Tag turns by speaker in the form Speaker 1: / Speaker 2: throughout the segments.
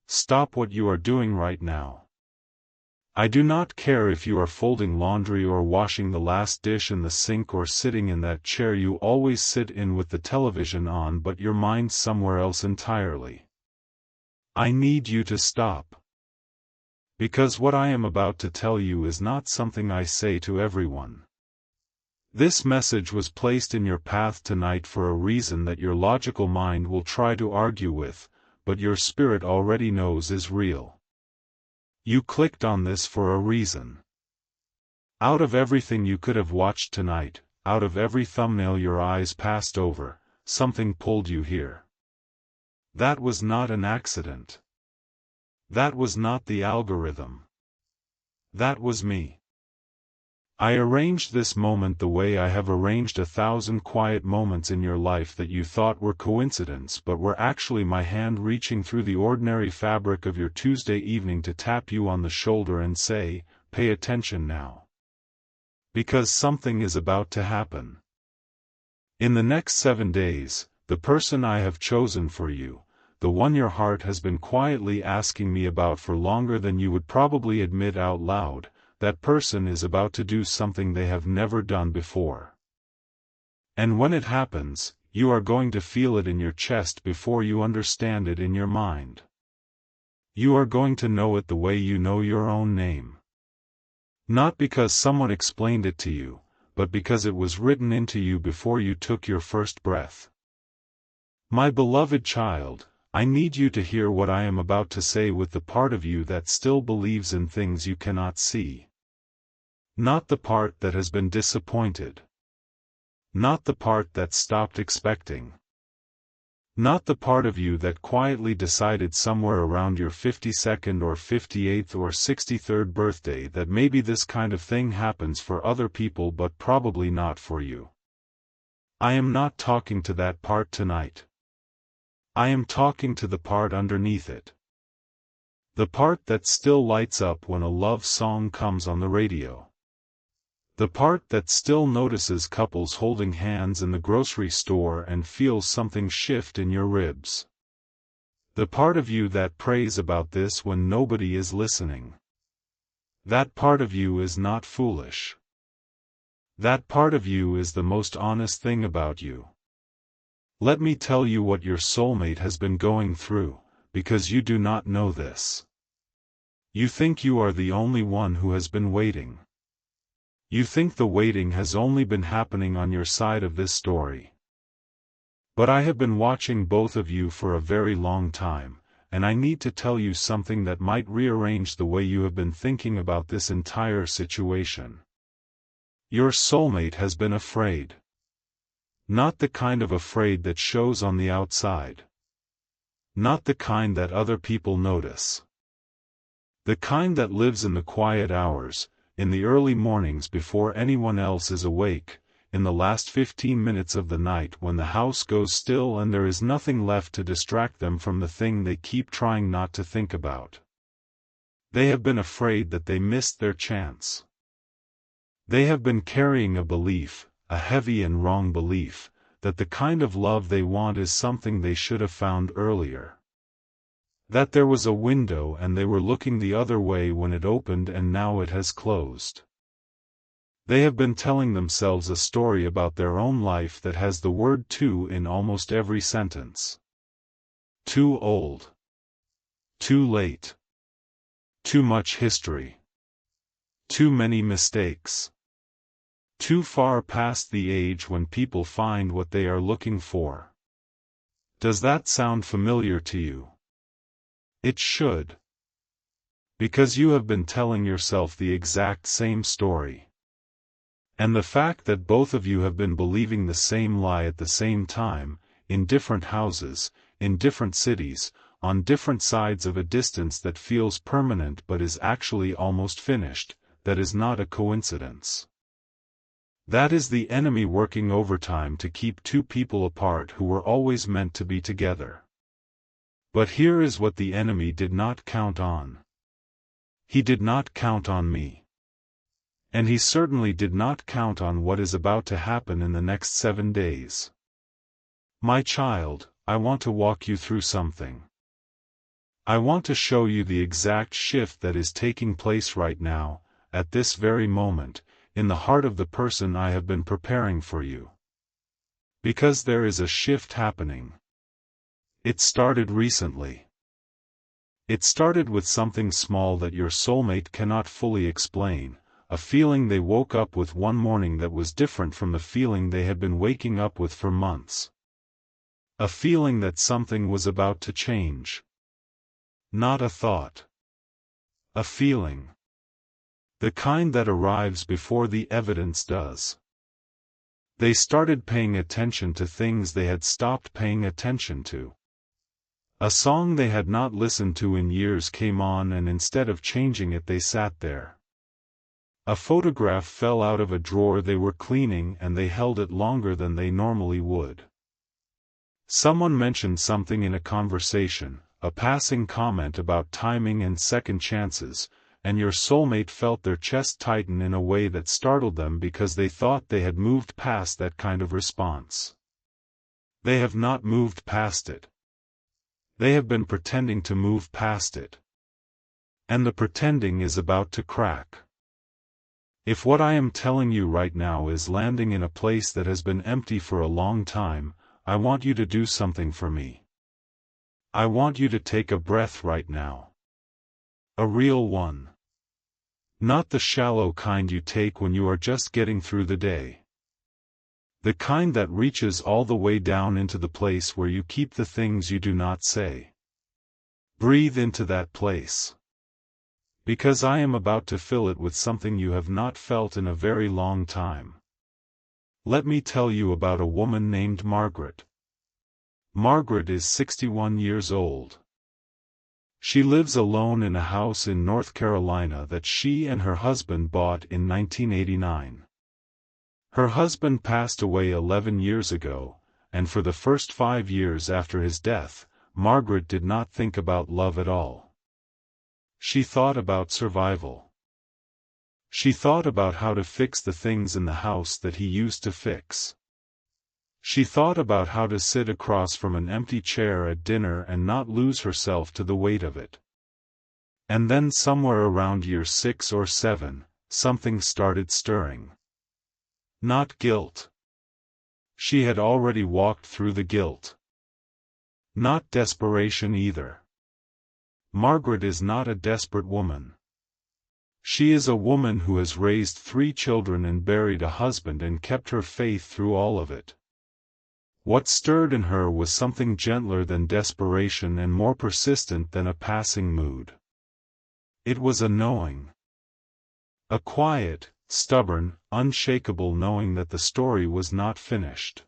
Speaker 1: Stop what you are doing right now. I do not care if you are folding laundry or washing the last dish in the sink or sitting in that chair you always sit in with the television on but your mind's somewhere else entirely. I need you to stop. Because what I am about to tell you is not something I say to everyone. This message was placed in your path tonight for a reason that your logical mind will try to argue with, but your spirit already knows is real. You clicked on this for a reason. Out of everything you could have watched tonight, out of every thumbnail your eyes passed over, something pulled you here. That was not an accident. That was not the algorithm. That was me. I arranged this moment the way I have arranged 1,000 quiet moments in your life that you thought were coincidence but were actually my hand reaching through the ordinary fabric of your Tuesday evening to tap you on the shoulder and say, pay attention now. Because something is about to happen. In the next 7 days, the person I have chosen for you, the one your heart has been quietly asking me about for longer than you would probably admit out loud, that person is about to do something they have never done before. And when it happens, you are going to feel it in your chest before you understand it in your mind. You are going to know it the way you know your own name. Not because someone explained it to you, but because it was written into you before you took your first breath. My beloved child, I need you to hear what I am about to say with the part of you that still believes in things you cannot see. Not the part that has been disappointed. Not the part that stopped expecting. Not the part of you that quietly decided somewhere around your 52nd or 58th or 63rd birthday that maybe this kind of thing happens for other people but probably not for you. I am not talking to that part tonight. I am talking to the part underneath it. The part that still lights up when a love song comes on the radio. The part that still notices couples holding hands in the grocery store and feels something shift in your ribs. The part of you that prays about this when nobody is listening. That part of you is not foolish. That part of you is the most honest thing about you. Let me tell you what your soulmate has been going through, because you do not know this. You think you are the only one who has been waiting. You think the waiting has only been happening on your side of this story. But I have been watching both of you for a very long time, and I need to tell you something that might rearrange the way you have been thinking about this entire situation. Your soulmate has been afraid. Not the kind of afraid that shows on the outside. Not the kind that other people notice. The kind that lives in the quiet hours, in the early mornings before anyone else is awake, in the last 15 minutes of the night when the house goes still and there is nothing left to distract them from the thing they keep trying not to think about. They have been afraid that they missed their chance. They have been carrying a belief, a heavy and wrong belief, that the kind of love they want is something they should have found earlier. That there was a window and they were looking the other way when it opened and now it has closed. They have been telling themselves a story about their own life that has the word too in almost every sentence. Too old. Too late. Too much history. Too many mistakes. Too far past the age when people find what they are looking for. Does that sound familiar to you? It should. Because you have been telling yourself the exact same story. And the fact that both of you have been believing the same lie at the same time, in different houses, in different cities, on different sides of a distance that feels permanent but is actually almost finished, that is not a coincidence. That is the enemy working overtime to keep two people apart who were always meant to be together. But here is what the enemy did not count on. He did not count on me. And he certainly did not count on what is about to happen in the next 7 days. My child, I want to walk you through something. I want to show you the exact shift that is taking place right now, at this very moment, in the heart of the person I have been preparing for you. Because there is a shift happening. It started recently. It started with something small that your soulmate cannot fully explain, a feeling they woke up with one morning that was different from the feeling they had been waking up with for months. A feeling that something was about to change. Not a thought. A feeling. The kind that arrives before the evidence does. They started paying attention to things they had stopped paying attention to. A song they had not listened to in years came on, and instead of changing it they sat there. A photograph fell out of a drawer they were cleaning and they held it longer than they normally would. Someone mentioned something in a conversation, a passing comment about timing and second chances, and your soulmate felt their chest tighten in a way that startled them because they thought they had moved past that kind of response. They have not moved past it. They have been pretending to move past it. And the pretending is about to crack. If what I am telling you right now is landing in a place that has been empty for a long time, I want you to do something for me. I want you to take a breath right now. A real one. Not the shallow kind you take when you are just getting through the day. The kind that reaches all the way down into the place where you keep the things you do not say. Breathe into that place. Because I am about to fill it with something you have not felt in a very long time. Let me tell you about a woman named Margaret. Margaret is 61 years old. She lives alone in a house in North Carolina that she and her husband bought in 1989. Her husband passed away 11 years ago, and for the first 5 years after his death, Margaret did not think about love at all. She thought about survival. She thought about how to fix the things in the house that he used to fix. She thought about how to sit across from an empty chair at dinner and not lose herself to the weight of it. And then somewhere around year 6 or 7, something started stirring. Not guilt. She had already walked through the guilt. Not desperation either. Margaret is not a desperate woman. She is a woman who has raised 3 children and buried a husband and kept her faith through all of it. What stirred in her was something gentler than desperation and more persistent than a passing mood. It was a knowing. A quiet, stubborn, unshakable knowing that the story was not finished.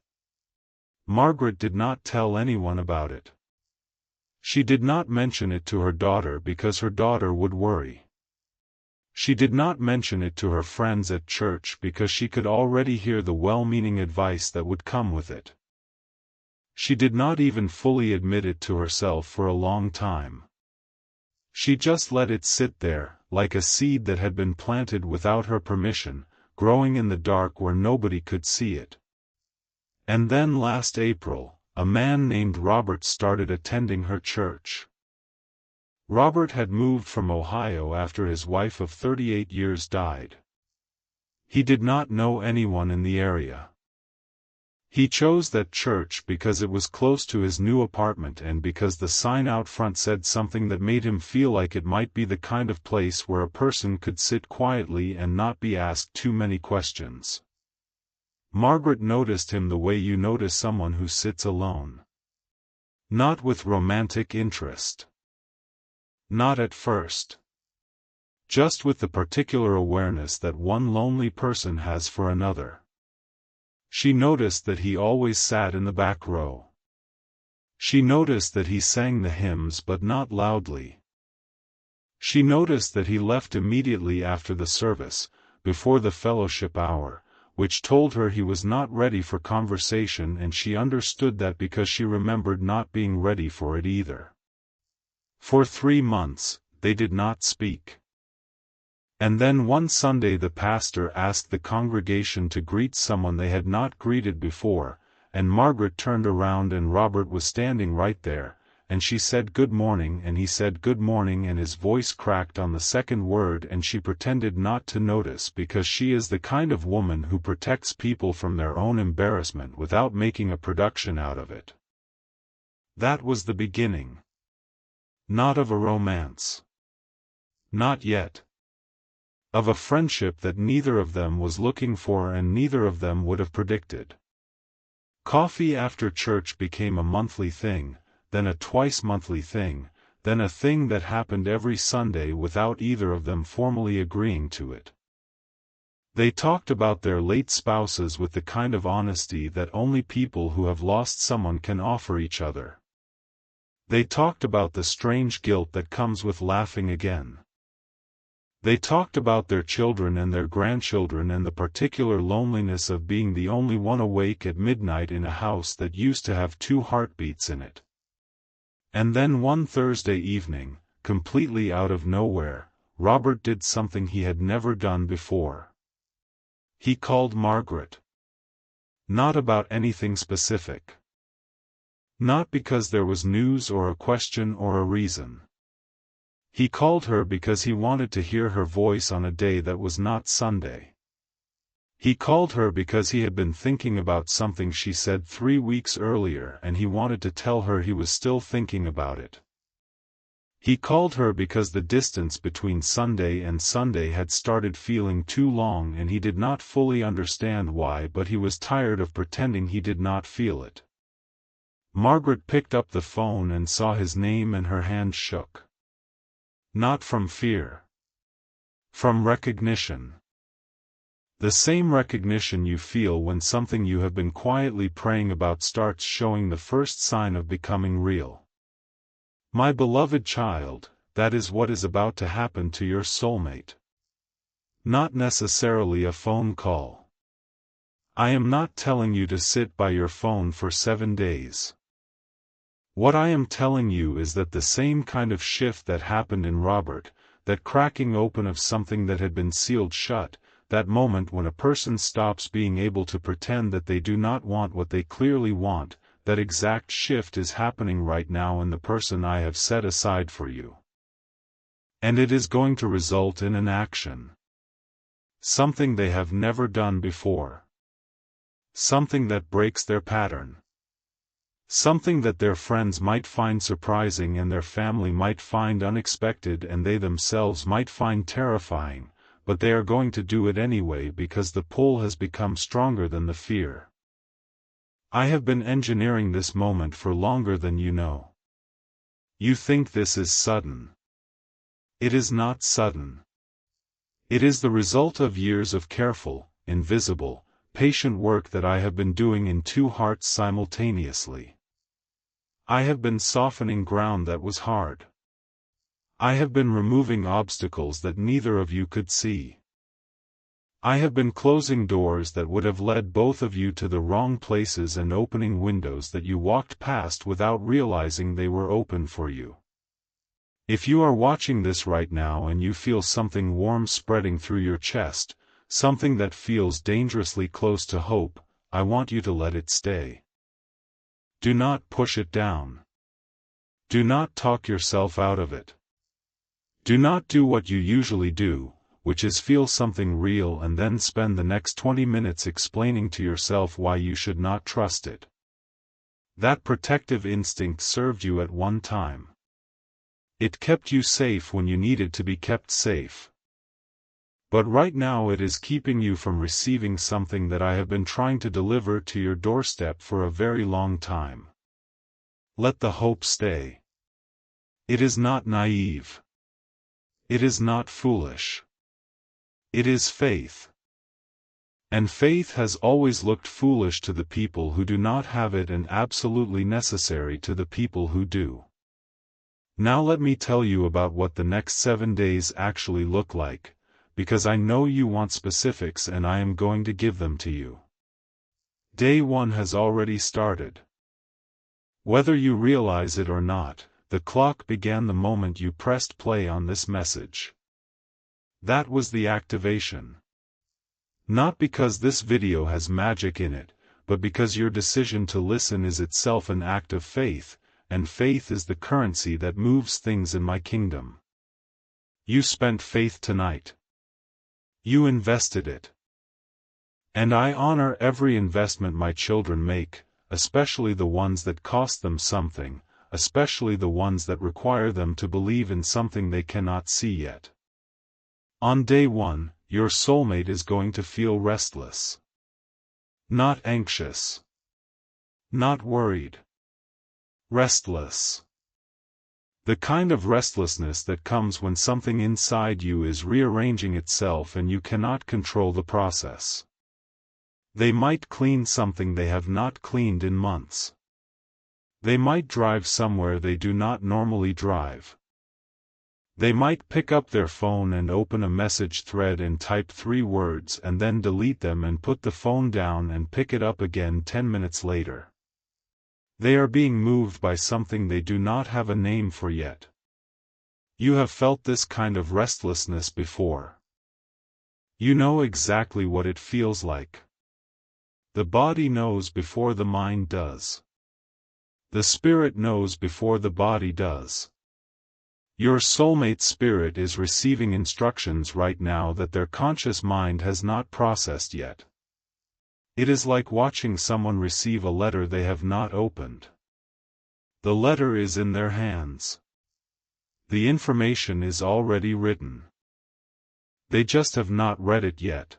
Speaker 1: Margaret did not tell anyone about it. She did not mention it to her daughter because her daughter would worry. She did not mention it to her friends at church because she could already hear the well-meaning advice that would come with it. She did not even fully admit it to herself for a long time. She just let it sit there, like a seed that had been planted without her permission, growing in the dark where nobody could see it. And then last April, a man named Robert started attending her church. Robert had moved from Ohio after his wife of 38 years died. He did not know anyone in the area. He chose that church because it was close to his new apartment and because the sign out front said something that made him feel like it might be the kind of place where a person could sit quietly and not be asked too many questions. Margaret noticed him the way you notice someone who sits alone. Not with romantic interest. Not at first. Just with the particular awareness that one lonely person has for another. She noticed that he always sat in the back row. She noticed that he sang the hymns but not loudly. She noticed that he left immediately after the service, before the fellowship hour, which told her he was not ready for conversation, and she understood that because she remembered not being ready for it either. For 3 months, they did not speak. And then one Sunday the pastor asked the congregation to greet someone they had not greeted before, and Margaret turned around and Robert was standing right there, and she said good morning and he said good morning and his voice cracked on the second word and she pretended not to notice because she is the kind of woman who protects people from their own embarrassment without making a production out of it. That was the beginning. Not of a romance. Not yet. Of a friendship that neither of them was looking for and neither of them would have predicted. Coffee after church became a monthly thing, then a twice-monthly thing, then a thing that happened every Sunday without either of them formally agreeing to it. They talked about their late spouses with the kind of honesty that only people who have lost someone can offer each other. They talked about the strange guilt that comes with laughing again. They talked about their children and their grandchildren and the particular loneliness of being the only one awake at midnight in a house that used to have 2 heartbeats in it. And then one Thursday evening, completely out of nowhere, Robert did something he had never done before. He called Margaret. Not about anything specific. Not because there was news or a question or a reason. He called her because he wanted to hear her voice on a day that was not Sunday. He called her because he had been thinking about something she said 3 weeks earlier and he wanted to tell her he was still thinking about it. He called her because the distance between Sunday and Sunday had started feeling too long and he did not fully understand why, but he was tired of pretending he did not feel it. Margaret picked up the phone and saw his name and her hand shook. Not from fear. From recognition. The same recognition you feel when something you have been quietly praying about starts showing the first sign of becoming real. My beloved child, that is what is about to happen to your soulmate. Not necessarily a phone call. I am not telling you to sit by your phone for 7 days. What I am telling you is that the same kind of shift that happened in Robert, that cracking open of something that had been sealed shut, that moment when a person stops being able to pretend that they do not want what they clearly want, that exact shift is happening right now in the person I have set aside for you. And it is going to result in an action. Something they have never done before. Something that breaks their pattern. Something that their friends might find surprising and their family might find unexpected and they themselves might find terrifying, but they are going to do it anyway because the pull has become stronger than the fear. I have been engineering this moment for longer than you know. You think this is sudden. It is not sudden. It is the result of years of careful, invisible, patient work that I have been doing in 2 hearts simultaneously. I have been softening ground that was hard. I have been removing obstacles that neither of you could see. I have been closing doors that would have led both of you to the wrong places and opening windows that you walked past without realizing they were open for you. If you are watching this right now and you feel something warm spreading through your chest, something that feels dangerously close to hope, I want you to let it stay. Do not push it down. Do not talk yourself out of it. Do not do what you usually do, which is feel something real and then spend the next 20 minutes explaining to yourself why you should not trust it. That protective instinct served you at one time. It kept you safe when you needed to be kept safe. But right now it is keeping you from receiving something that I have been trying to deliver to your doorstep for a very long time. Let the hope stay. It is not naive. It is not foolish. It is faith. And faith has always looked foolish to the people who do not have it and absolutely necessary to the people who do. Now let me tell you about what the next 7 days actually look like, because I know you want specifics and I am going to give them to you. Day 1 has already started. Whether you realize it or not, the clock began the moment you pressed play on this message. That was the activation. Not because this video has magic in it, but because your decision to listen is itself an act of faith, and faith is the currency that moves things in my kingdom. You spent faith tonight. You invested it. And I honor every investment my children make, especially the ones that cost them something, especially the ones that require them to believe in something they cannot see yet. On day 1, your soulmate is going to feel restless. Not anxious. Not worried. Restless. The kind of restlessness that comes when something inside you is rearranging itself and you cannot control the process. They might clean something they have not cleaned in months. They might drive somewhere they do not normally drive. They might pick up their phone and open a message thread and type 3 words and then delete them and put the phone down and pick it up again 10 minutes later. They are being moved by something they do not have a name for yet. You have felt this kind of restlessness before. You know exactly what it feels like. The body knows before the mind does. The spirit knows before the body does. Your soulmate spirit is receiving instructions right now that their conscious mind has not processed yet. It is like watching someone receive a letter they have not opened. The letter is in their hands. The information is already written. They just have not read it yet.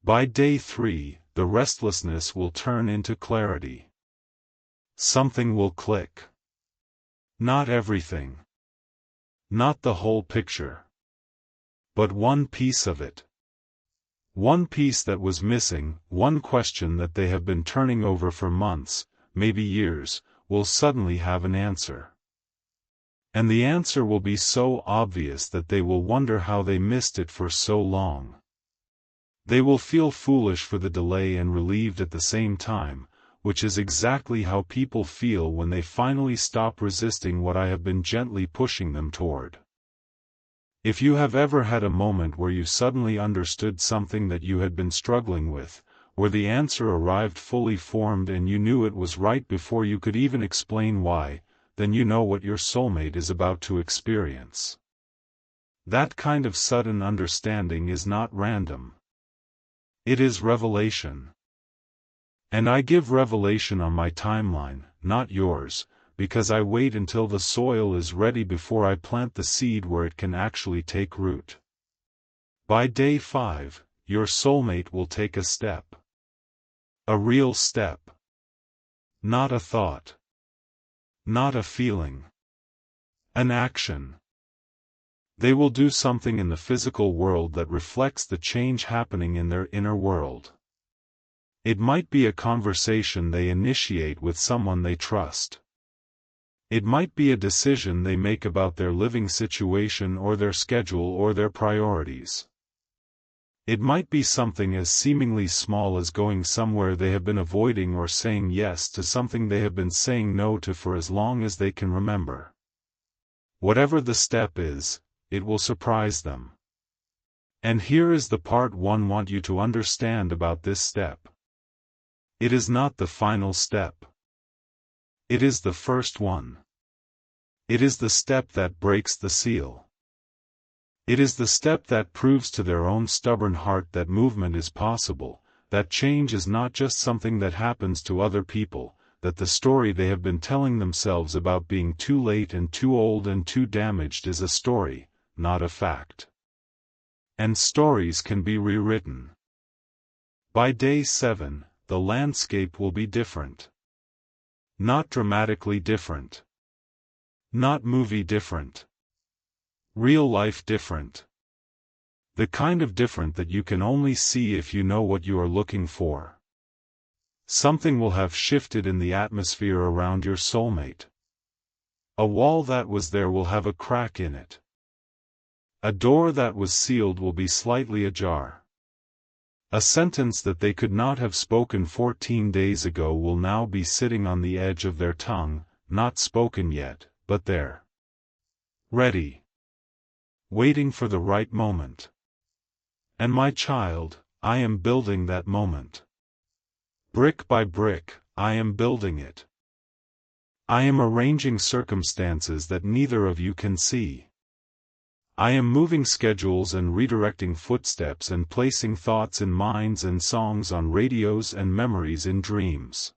Speaker 1: By day 3, the restlessness will turn into clarity. Something will click. Not everything. Not the whole picture. But one piece of it. One piece that was missing, one question that they have been turning over for months, maybe years, will suddenly have an answer. And the answer will be so obvious that they will wonder how they missed it for so long. They will feel foolish for the delay and relieved at the same time, which is exactly how people feel when they finally stop resisting what I have been gently pushing them toward. If you have ever had a moment where you suddenly understood something that you had been struggling with, where the answer arrived fully formed and you knew it was right before you could even explain why, then you know what your soulmate is about to experience. That kind of sudden understanding is not random. It is revelation. And I give revelation on my timeline, not yours, because I wait until the soil is ready before I plant the seed where it can actually take root. By day 5, your soulmate will take a step. A real step. Not a thought. Not a feeling. An action. They will do something in the physical world that reflects the change happening in their inner world. It might be a conversation they initiate with someone they trust. It might be a decision they make about their living situation or their schedule or their priorities. It might be something as seemingly small as going somewhere they have been avoiding or saying yes to something they have been saying no to for as long as they can remember. Whatever the step is, it will surprise them. And here is the part I want you to understand about this step. It is not the final step. It is the first one. It is the step that breaks the seal. It is the step that proves to their own stubborn heart that movement is possible, that change is not just something that happens to other people, that the story they have been telling themselves about being too late and too old and too damaged is a story, not a fact. And stories can be rewritten. By day 7, the landscape will be different. Not dramatically different. Not movie different. Real life different. The kind of different that you can only see if you know what you are looking for. Something will have shifted in the atmosphere around your soulmate. A wall that was there will have a crack in it. A door that was sealed will be slightly ajar. A sentence that they could not have spoken 14 days ago will now be sitting on the edge of their tongue, not spoken yet, but there. Ready. Waiting for the right moment. And my child, I am building that moment. Brick by brick, I am building it. I am arranging circumstances that neither of you can see. I am moving schedules and redirecting footsteps and placing thoughts in minds and songs on radios and memories in dreams.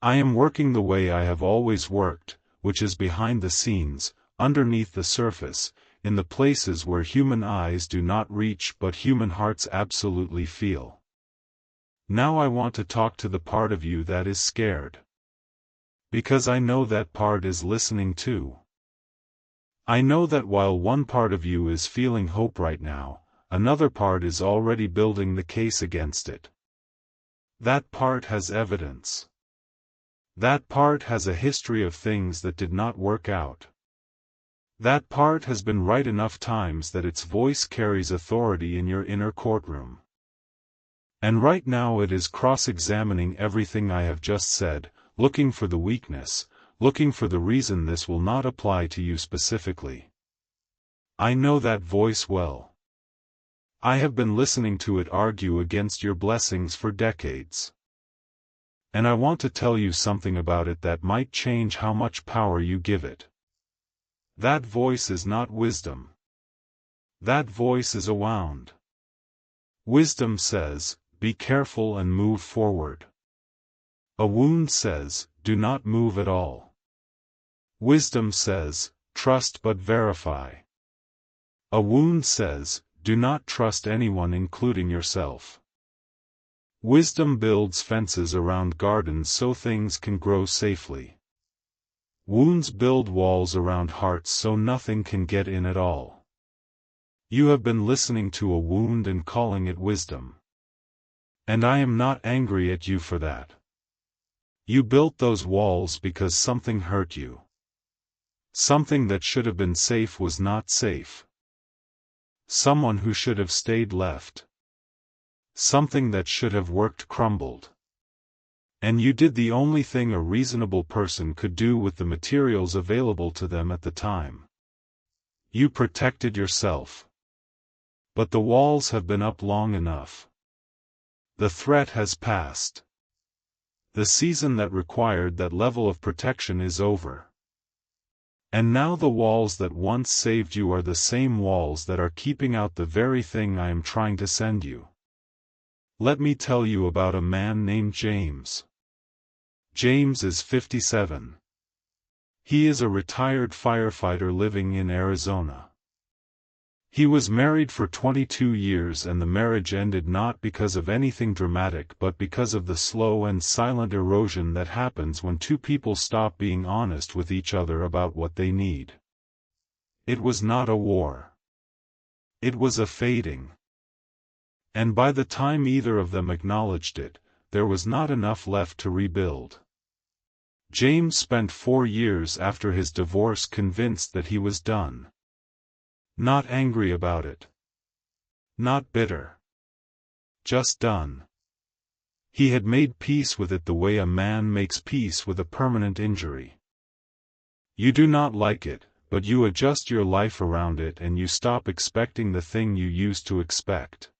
Speaker 1: I am working the way I have always worked, which is behind the scenes, underneath the surface, in the places where human eyes do not reach but human hearts absolutely feel. Now I want to talk to the part of you that is scared. Because I know that part is listening too. I know that while one part of you is feeling hope right now, another part is already building the case against it. That part has evidence. That part has a history of things that did not work out. That part has been right enough times that its voice carries authority in your inner courtroom. And right now it is cross-examining everything I have just said, looking for the weakness, looking for the reason this will not apply to you specifically. I know that voice well. I have been listening to it argue against your blessings for decades. And I want to tell you something about it that might change how much power you give it. That voice is not wisdom. That voice is a wound. Wisdom says, be careful and move forward. A wound says, do not move at all. Wisdom says, trust but verify. A wound says, do not trust anyone including yourself. Wisdom builds fences around gardens so things can grow safely. Wounds build walls around hearts so nothing can get in at all. You have been listening to a wound and calling it wisdom. And I am not angry at you for that. You built those walls because something hurt you. Something that should have been safe was not safe. Someone who should have stayed left. Something that should have worked crumbled. And you did the only thing a reasonable person could do with the materials available to them at the time. You protected yourself. But the walls have been up long enough. The threat has passed. The season that required that level of protection is over. And now the walls that once saved you are the same walls that are keeping out the very thing I am trying to send you. Let me tell you about a man named James. James is 57. He is a retired firefighter living in Arizona. He was married for 22 years and the marriage ended not because of anything dramatic but because of the slow and silent erosion that happens when two people stop being honest with each other about what they need. It was not a war. It was a fading. And by the time either of them acknowledged it, there was not enough left to rebuild. James spent 4 years after his divorce convinced that he was done. Not angry about it. Not bitter. Just done. He had made peace with it the way a man makes peace with a permanent injury. You do not like it, but you adjust your life around it and you stop expecting the thing you used to expect.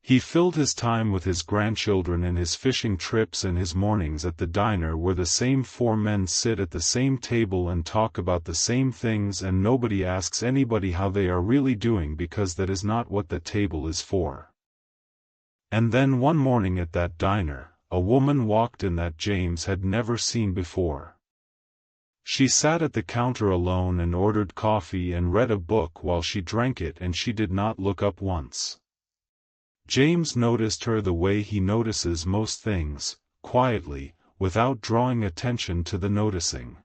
Speaker 1: He filled his time with his grandchildren and his fishing trips and his mornings at the diner where the same 4 men sit at the same table and talk about the same things and nobody asks anybody how they are really doing because that is not what the table is for. And then one morning at that diner, a woman walked in that James had never seen before. She sat at the counter alone and ordered coffee and read a book while she drank it and she did not look up once. James noticed her the way he notices most things, quietly, without drawing attention to the noticing.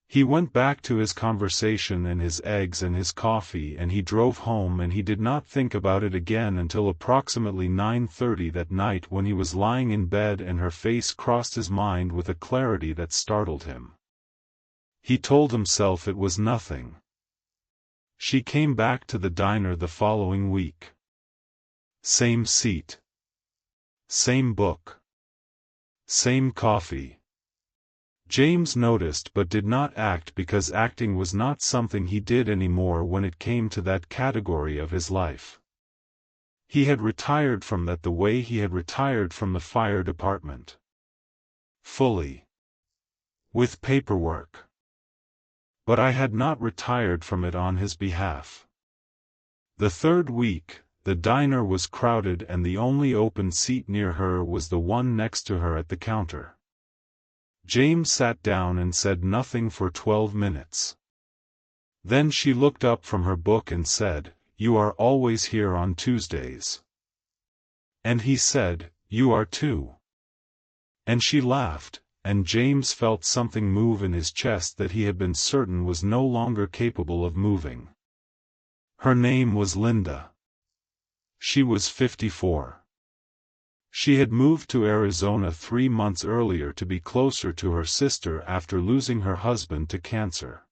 Speaker 1: He went back to his conversation and his eggs and his coffee and he drove home and he did not think about it again until approximately 9:30 that night when he was lying in bed and her face crossed his mind with a clarity that startled him. He told himself it was nothing. She came back to the diner the following week. Same seat. Same book. Same coffee. James noticed but did not act because acting was not something he did anymore when it came to that category of his life. He had retired from that the way he had retired from the fire department. Fully. with paperwork. But I had not retired from it on his behalf. The third week, the diner was crowded and the only open seat near her was the one next to her at the counter. James sat down and said nothing for 12 minutes. Then she looked up from her book and said, "You are always here on Tuesdays." And he said, "You are too." And she laughed, and James felt something move in his chest that he had been certain was no longer capable of moving. Her name was Linda. She was 54. She had moved to Arizona 3 months earlier to be closer to her sister after losing her husband to cancer.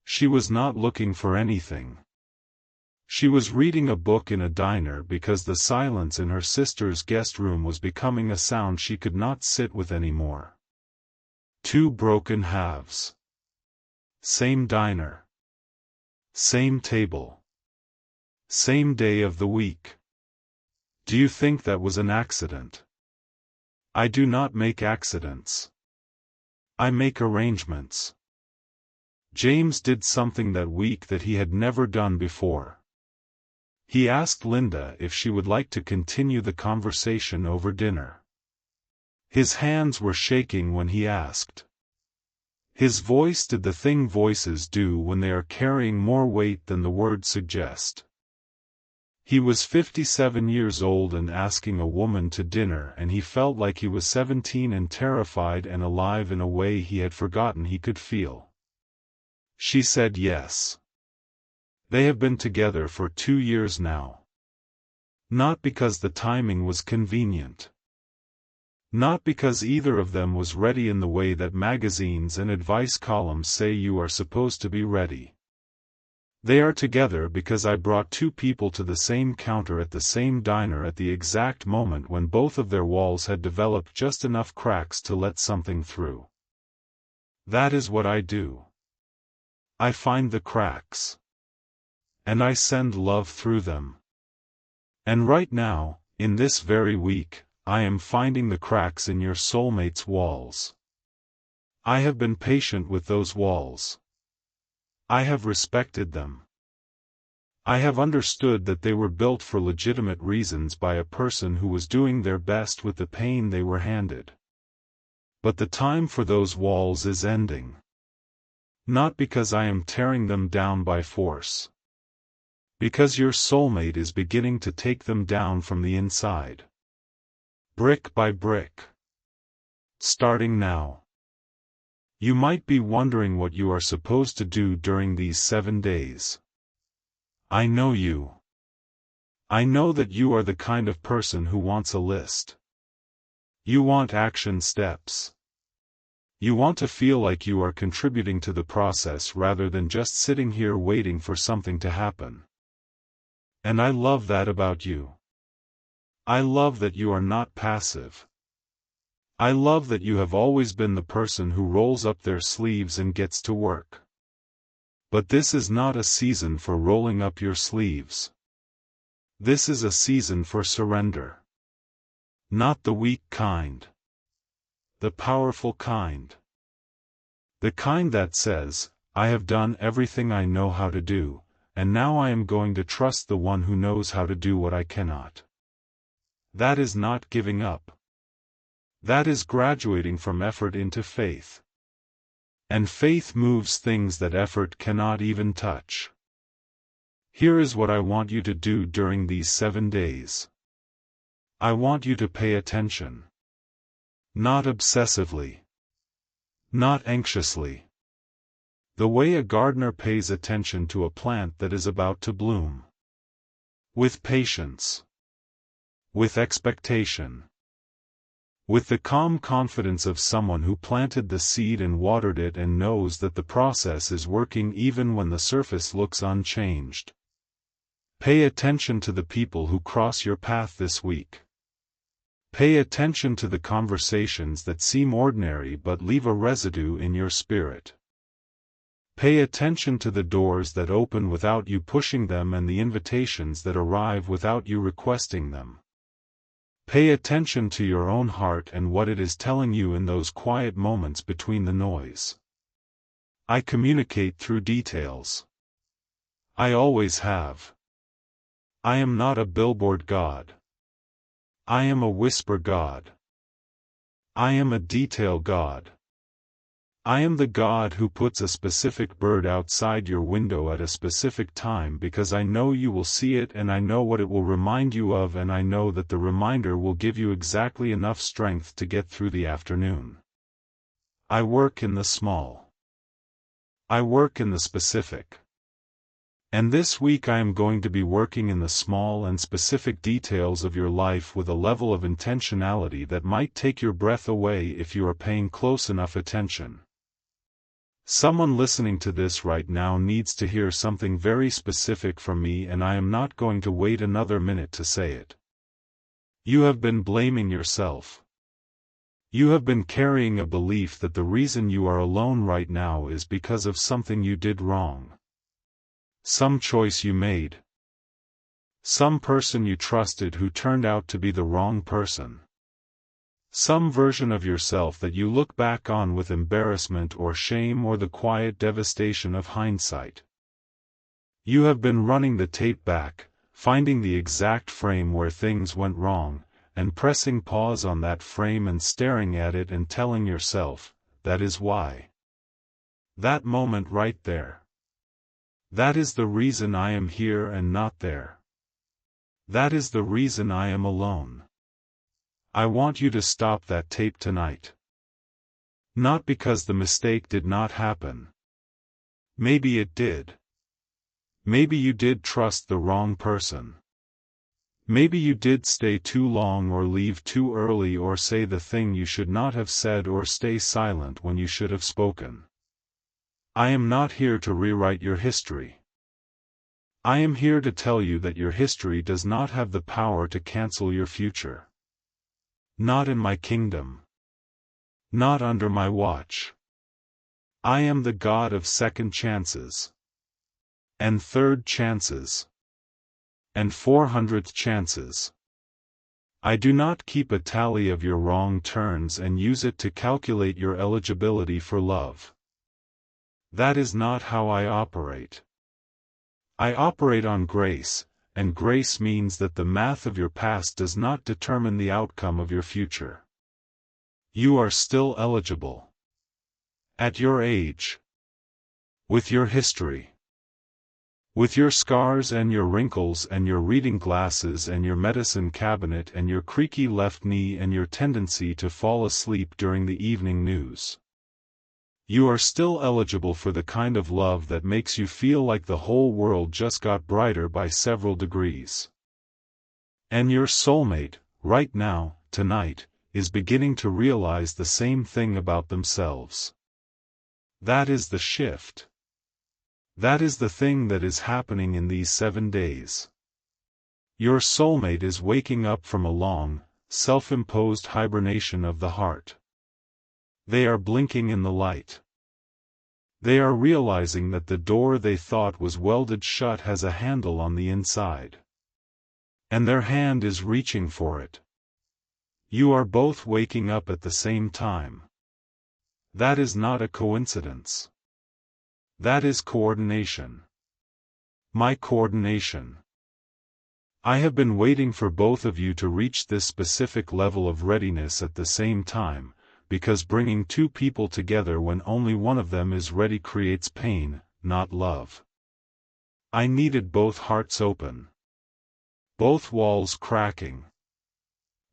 Speaker 1: She was not looking for anything. She was reading a book in a diner because the silence in her sister's guest room was becoming a sound she could not sit with anymore. Two broken halves. Same diner. Same table. Same day of the week. Do you think that was an accident? I do not make accidents. I make arrangements. James did something that week that he had never done before. He asked Linda if she would like to continue the conversation over dinner. His hands were shaking when he asked. His voice did the thing voices do when they are carrying more weight than the words suggest. He was 57 years old and asking a woman to dinner, and he felt like he was 17 and terrified and alive in a way he had forgotten he could feel. She said yes. They have been together for 2 years now. Not because the timing was convenient. Not because either of them was ready in the way that magazines and advice columns say you are supposed to be ready. They are together because I brought two people to the same counter at the same diner at the exact moment when both of their walls had developed just enough cracks to let something through. That is what I do. I find the cracks. And I send love through them. And right now, in this very week, I am finding the cracks in your soulmate's walls. I have been patient with those walls. I have respected them. I have understood that they were built for legitimate reasons by a person who was doing their best with the pain they were handed. But the time for those walls is ending. Not because I am tearing them down by force. Because your soulmate is beginning to take them down from the inside. Brick by brick. Starting now. You might be wondering what you are supposed to do during these 7 days. I know you. I know that you are the kind of person who wants a list. You want action steps. You want to feel like you are contributing to the process rather than just sitting here waiting for something to happen. And I love that about you. I love that you are not passive. I love that you have always been the person who rolls up their sleeves and gets to work. But this is not a season for rolling up your sleeves. This is a season for surrender. Not the weak kind. The powerful kind. The kind that says, I have done everything I know how to do, and now I am going to trust the one who knows how to do what I cannot. That is not giving up. That is graduating from effort into faith. And faith moves things that effort cannot even touch. Here is what I want you to do during these 7 days. I want you to pay attention. Not obsessively. Not anxiously. The way a gardener pays attention to a plant that is about to bloom. With patience. With expectation. With the calm confidence of someone who planted the seed and watered it and knows that the process is working even when the surface looks unchanged. Pay attention to the people who cross your path this week. Pay attention to the conversations that seem ordinary but leave a residue in your spirit. Pay attention to the doors that open without you pushing them and the invitations that arrive without you requesting them. Pay attention to your own heart and what it is telling you in those quiet moments between the noise. I communicate through details. I always have. I am not a billboard God. I am a whisper God. I am a detail God. I am the God who puts a specific bird outside your window at a specific time because I know you will see it and I know what it will remind you of, and I know that the reminder will give you exactly enough strength to get through the afternoon. I work in the small. I work in the specific. And this week I am going to be working in the small and specific details of your life with a level of intentionality that might take your breath away if you are paying close enough attention. Someone listening to this right now needs to hear something very specific from me, and I am not going to wait another minute to say it. You have been blaming yourself. You have been carrying a belief that the reason you are alone right now is because of something you did wrong. Some choice you made. Some person you trusted who turned out to be the wrong person. Some version of yourself that you look back on with embarrassment or shame or the quiet devastation of hindsight. You have been running the tape back, finding the exact frame where things went wrong, and pressing pause on that frame and staring at it and telling yourself, that is why. That moment right there. That is the reason I am here and not there. That is the reason I am alone. I want you to stop that tape tonight. Not because the mistake did not happen. Maybe it did. Maybe you did trust the wrong person. Maybe you did stay too long or leave too early or say the thing you should not have said or stay silent when you should have spoken. I am not here to rewrite your history. I am here to tell you that your history does not have the power to cancel your future. Not in my kingdom. Not under my watch. I am the God of second chances. And third chances. And 400th chances. I do not keep a tally of your wrong turns and use it to calculate your eligibility for love. That is not how I operate. I operate on grace, and grace means that the math of your past does not determine the outcome of your future. You are still eligible. At your age. With your history. With your scars and your wrinkles and your reading glasses and your medicine cabinet and your creaky left knee and your tendency to fall asleep during the evening news. You are still eligible for the kind of love that makes you feel like the whole world just got brighter by several degrees. And your soulmate, right now, tonight, is beginning to realize the same thing about themselves. That is the shift. That is the thing that is happening in these 7 days. Your soulmate is waking up from a long, self-imposed hibernation of the heart. They are blinking in the light. They are realizing that the door they thought was welded shut has a handle on the inside. And their hand is reaching for it. You are both waking up at the same time. That is not a coincidence. That is coordination. My coordination. I have been waiting for both of you to reach this specific level of readiness at the same time, because bringing two people together when only one of them is ready creates pain, not love. I needed both hearts open. Both walls cracking.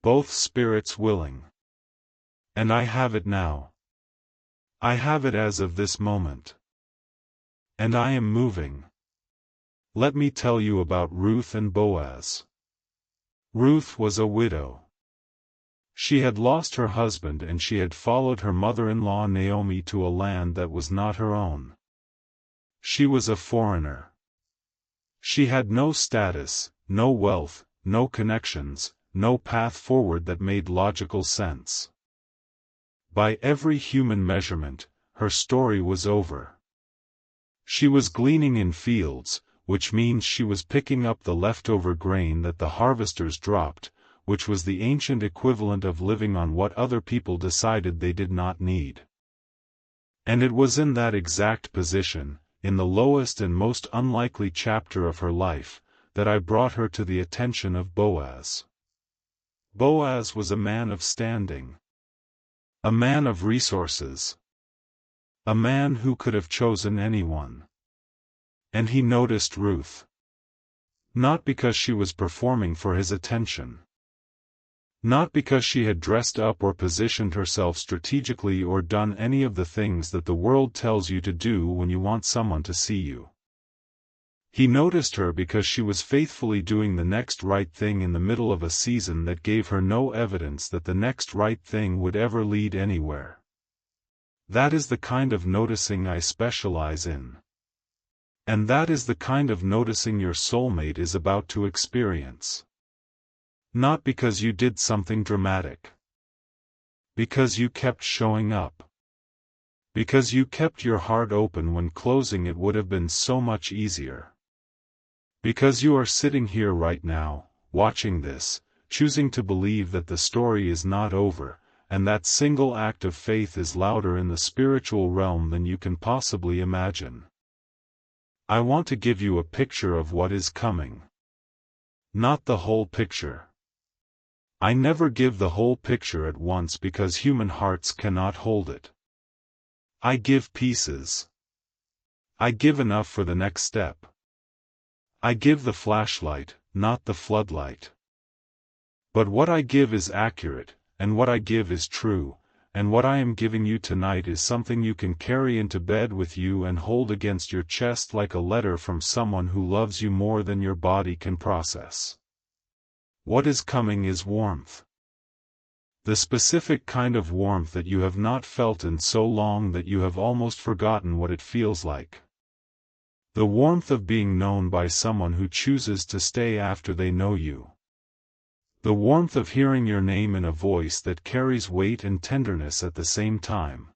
Speaker 1: Both spirits willing. And I have it now. I have it as of this moment. And I am moving. Let me tell you about Ruth and Boaz. Ruth was a widow. She had lost her husband and she had followed her mother-in-law Naomi to a land that was not her own. She was a foreigner. She had no status, no wealth, no connections, no path forward that made logical sense. By every human measurement, her story was over. She was gleaning in fields, which means she was picking up the leftover grain that the harvesters dropped, which was the ancient equivalent of living on what other people decided they did not need. And it was in that exact position, in the lowest and most unlikely chapter of her life, that I brought her to the attention of Boaz. Boaz was a man of standing. A man of resources. A man who could have chosen anyone. And he noticed Ruth. Not because she was performing for his attention. Not because she had dressed up or positioned herself strategically or done any of the things that the world tells you to do when you want someone to see you. He noticed her because she was faithfully doing the next right thing in the middle of a season that gave her no evidence that the next right thing would ever lead anywhere. That is the kind of noticing I specialize in. And that is the kind of noticing your soulmate is about to experience. Not because you did something dramatic. Because you kept showing up. Because you kept your heart open when closing it would have been so much easier. Because you are sitting here right now, watching this, choosing to believe that the story is not over, and that single act of faith is louder in the spiritual realm than you can possibly imagine. I want to give you a picture of what is coming. Not the whole picture. I never give the whole picture at once because human hearts cannot hold it. I give pieces. I give enough for the next step. I give the flashlight, not the floodlight. But what I give is accurate, and what I give is true, and what I am giving you tonight is something you can carry into bed with you and hold against your chest like a letter from someone who loves you more than your body can process. What is coming is warmth. The specific kind of warmth that you have not felt in so long that you have almost forgotten what it feels like. The warmth of being known by someone who chooses to stay after they know you. The warmth of hearing your name in a voice that carries weight and tenderness at the same time.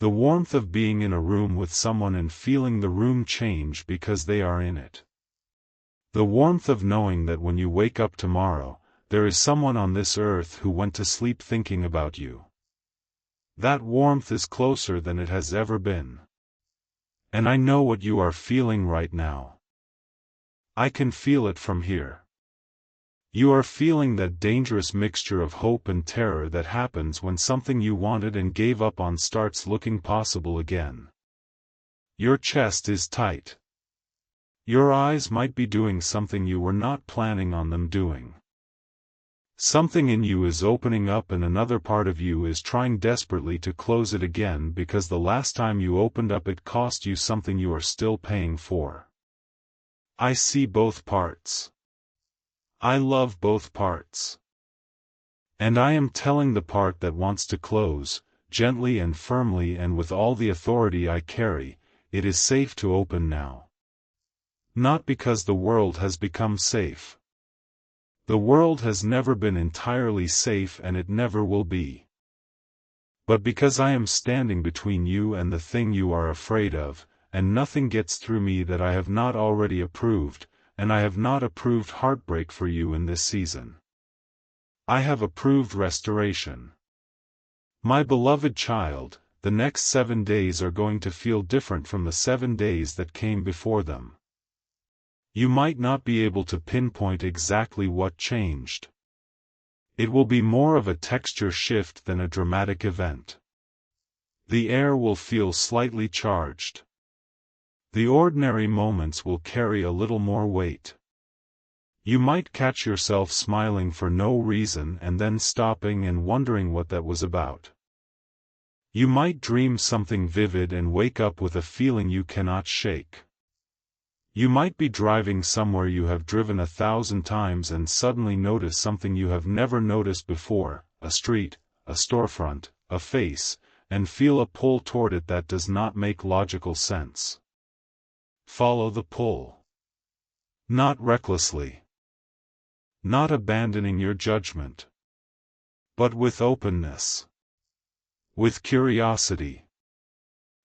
Speaker 1: The warmth of being in a room with someone and feeling the room change because they are in it. The warmth of knowing that when you wake up tomorrow, there is someone on this earth who went to sleep thinking about you. That warmth is closer than it has ever been. And I know what you are feeling right now. I can feel it from here. You are feeling that dangerous mixture of hope and terror that happens when something you wanted and gave up on starts looking possible again. Your chest is tight. Your eyes might be doing something you were not planning on them doing. Something in you is opening up and another part of you is trying desperately to close it again because the last time you opened up it cost you something you are still paying for. I see both parts. I love both parts. And I am telling the part that wants to close, gently and firmly and with all the authority I carry, it is safe to open now. Not because the world has become safe. The world has never been entirely safe and it never will be. But because I am standing between you and the thing you are afraid of, and nothing gets through me that I have not already approved, and I have not approved heartbreak for you in this season. I have approved restoration. My beloved child, the next 7 days are going to feel different from the 7 days that came before them. You might not be able to pinpoint exactly what changed. It will be more of a texture shift than a dramatic event. The air will feel slightly charged. The ordinary moments will carry a little more weight. You might catch yourself smiling for no reason and then stopping and wondering what that was about. You might dream something vivid and wake up with a feeling you cannot shake. You might be driving somewhere you have driven 1,000 times and suddenly notice something you have never noticed before, a street, a storefront, a face, and feel a pull toward it that does not make logical sense. Follow the pull. Not recklessly. Not abandoning your judgment. But with openness. With curiosity.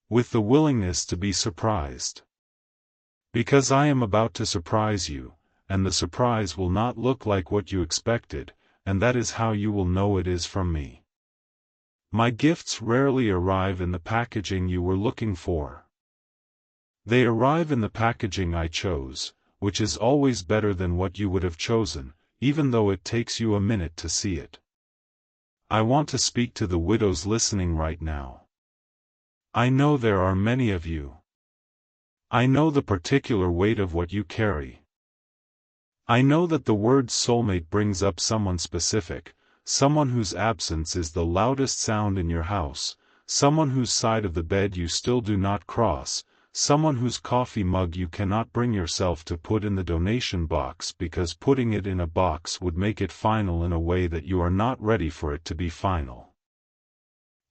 Speaker 1: With the willingness to be surprised. Because I am about to surprise you, and the surprise will not look like what you expected, and that is how you will know it is from me. My gifts rarely arrive in the packaging you were looking for. They arrive in the packaging I chose, which is always better than what you would have chosen, even though it takes you a minute to see it. I want to speak to the widows listening right now. I know there are many of you. I know the particular weight of what you carry. I know that the word soulmate brings up someone specific, someone whose absence is the loudest sound in your house, someone whose side of the bed you still do not cross, someone whose coffee mug you cannot bring yourself to put in the donation box because putting it in a box would make it final in a way that you are not ready for it to be final.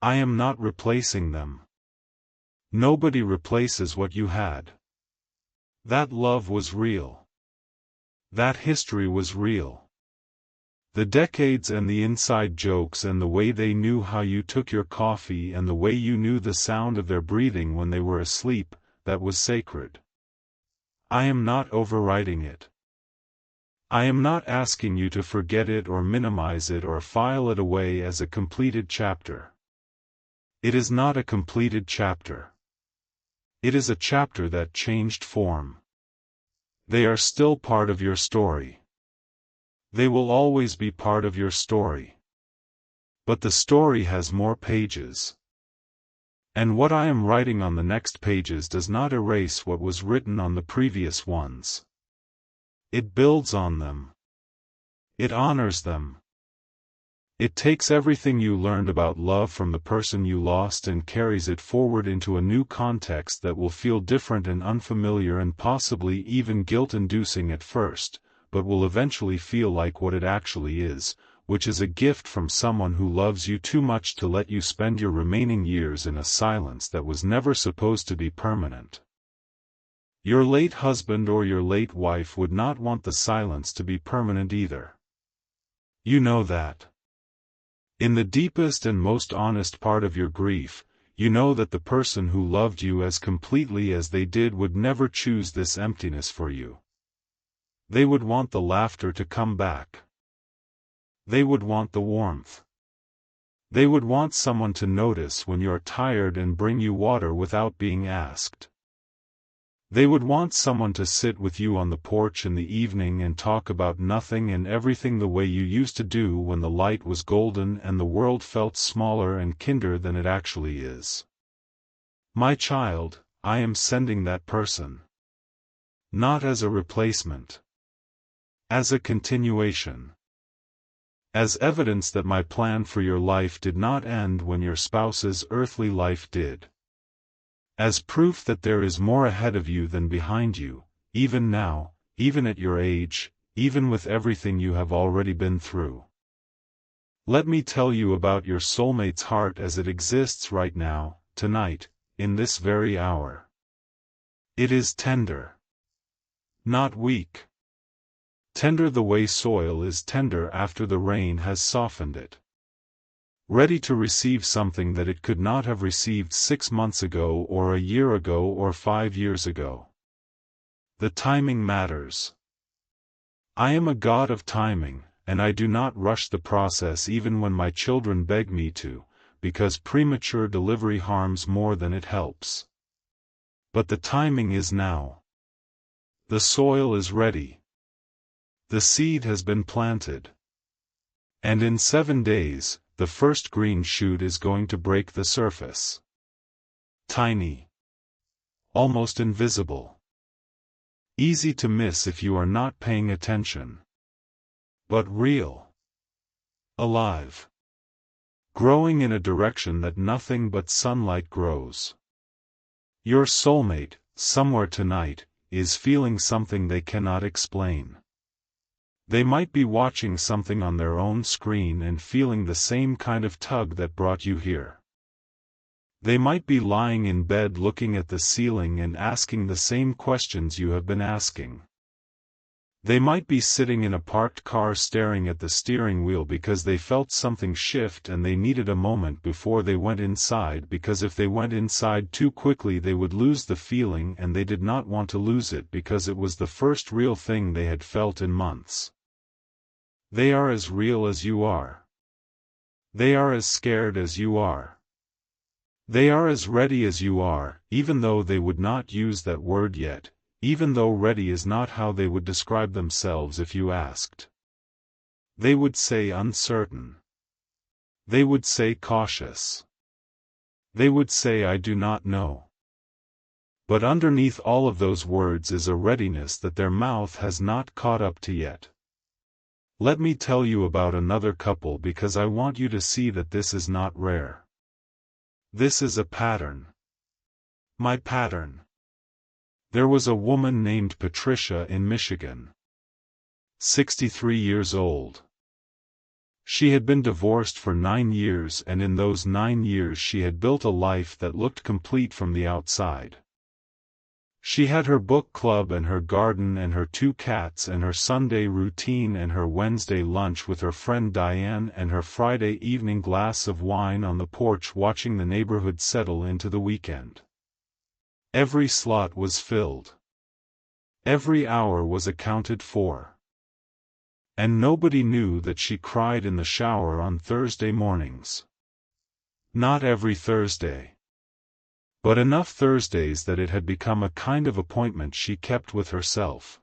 Speaker 1: I am not replacing them. Nobody replaces what you had. That love was real. That history was real. The decades and the inside jokes and the way they knew how you took your coffee and the way you knew the sound of their breathing when they were asleep, that was sacred. I am not overwriting it. I am not asking you to forget it or minimize it or file it away as a completed chapter. It is not a completed chapter. It is a chapter that changed form. They are still part of your story. They will always be part of your story. But the story has more pages. And what I am writing on the next pages does not erase what was written on the previous ones. It builds on them. It honors them. It takes everything you learned about love from the person you lost and carries it forward into a new context that will feel different and unfamiliar and possibly even guilt-inducing at first, but will eventually feel like what it actually is, which is a gift from someone who loves you too much to let you spend your remaining years in a silence that was never supposed to be permanent. Your late husband or your late wife would not want the silence to be permanent either. You know that. In the deepest and most honest part of your grief, you know that the person who loved you as completely as they did would never choose this emptiness for you. They would want the laughter to come back. They would want the warmth. They would want someone to notice when you're tired and bring you water without being asked. They would want someone to sit with you on the porch in the evening and talk about nothing and everything the way you used to do when the light was golden and the world felt smaller and kinder than it actually is. My child, I am sending that person. Not as a replacement. As a continuation. As evidence that my plan for your life did not end when your spouse's earthly life did. As proof that there is more ahead of you than behind you, even now, even at your age, even with everything you have already been through. Let me tell you about your soulmate's heart as it exists right now, tonight, in this very hour. It is tender. Not weak. Tender the way soil is tender after the rain has softened it. Ready to receive something that it could not have received 6 months ago or a year ago or 5 years ago. The timing matters. I am a God of timing, and I do not rush the process even when my children beg me to, because premature delivery harms more than it helps. But the timing is now. The soil is ready. The seed has been planted. And in 7 days, the first green shoot is going to break the surface. Tiny. Almost invisible. Easy to miss if you are not paying attention. But real. Alive. Growing in a direction that nothing but sunlight grows. Your soulmate, somewhere tonight, is feeling something they cannot explain. They might be watching something on their own screen and feeling the same kind of tug that brought you here. They might be lying in bed looking at the ceiling and asking the same questions you have been asking. They might be sitting in a parked car staring at the steering wheel because they felt something shift and they needed a moment before they went inside, because if they went inside too quickly they would lose the feeling, and they did not want to lose it because it was the first real thing they had felt in months. They are as real as you are. They are as scared as you are. They are as ready as you are, even though they would not use that word yet. Even though ready is not how they would describe themselves if you asked. They would say uncertain. They would say cautious. They would say I do not know. But underneath all of those words is a readiness that their mouth has not caught up to yet. Let me tell you about another couple because I want you to see that this is not rare. This is a pattern. My pattern. There was a woman named Patricia in Michigan. 63 years old. She had been divorced for 9 years, and in those 9 years she had built a life that looked complete from the outside. She had her book club and her garden and her 2 cats and her Sunday routine and her Wednesday lunch with her friend Diane and her Friday evening glass of wine on the porch watching the neighborhood settle into the weekend. Every slot was filled. Every hour was accounted for. And nobody knew that she cried in the shower on Thursday mornings. Not every Thursday. But enough Thursdays that it had become a kind of appointment she kept with herself.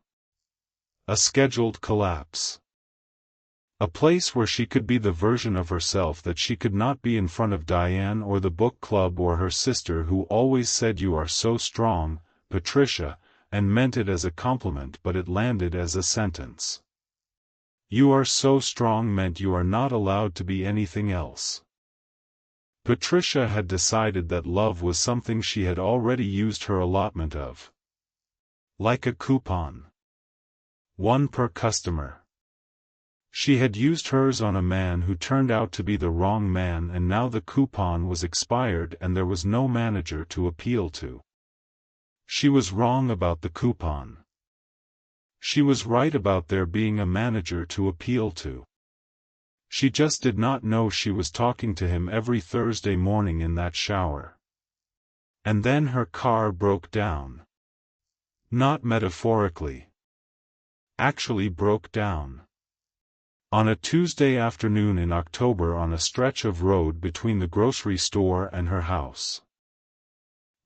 Speaker 1: A scheduled collapse. A place where she could be the version of herself that she could not be in front of Diane or the book club or her sister, who always said "You are so strong, Patricia," and meant it as a compliment, but it landed as a sentence. "You are so strong" meant you are not allowed to be anything else. Patricia had decided that love was something she had already used her allotment of. Like a coupon. One per customer. She had used hers on a man who turned out to be the wrong man, and now the coupon was expired and there was no manager to appeal to. She was wrong about the coupon. She was right about there being a manager to appeal to. She just did not know she was talking to him every Thursday morning in that shower. And then her car broke down. Not metaphorically. Actually broke down. On a Tuesday afternoon in October, on a stretch of road between the grocery store and her house.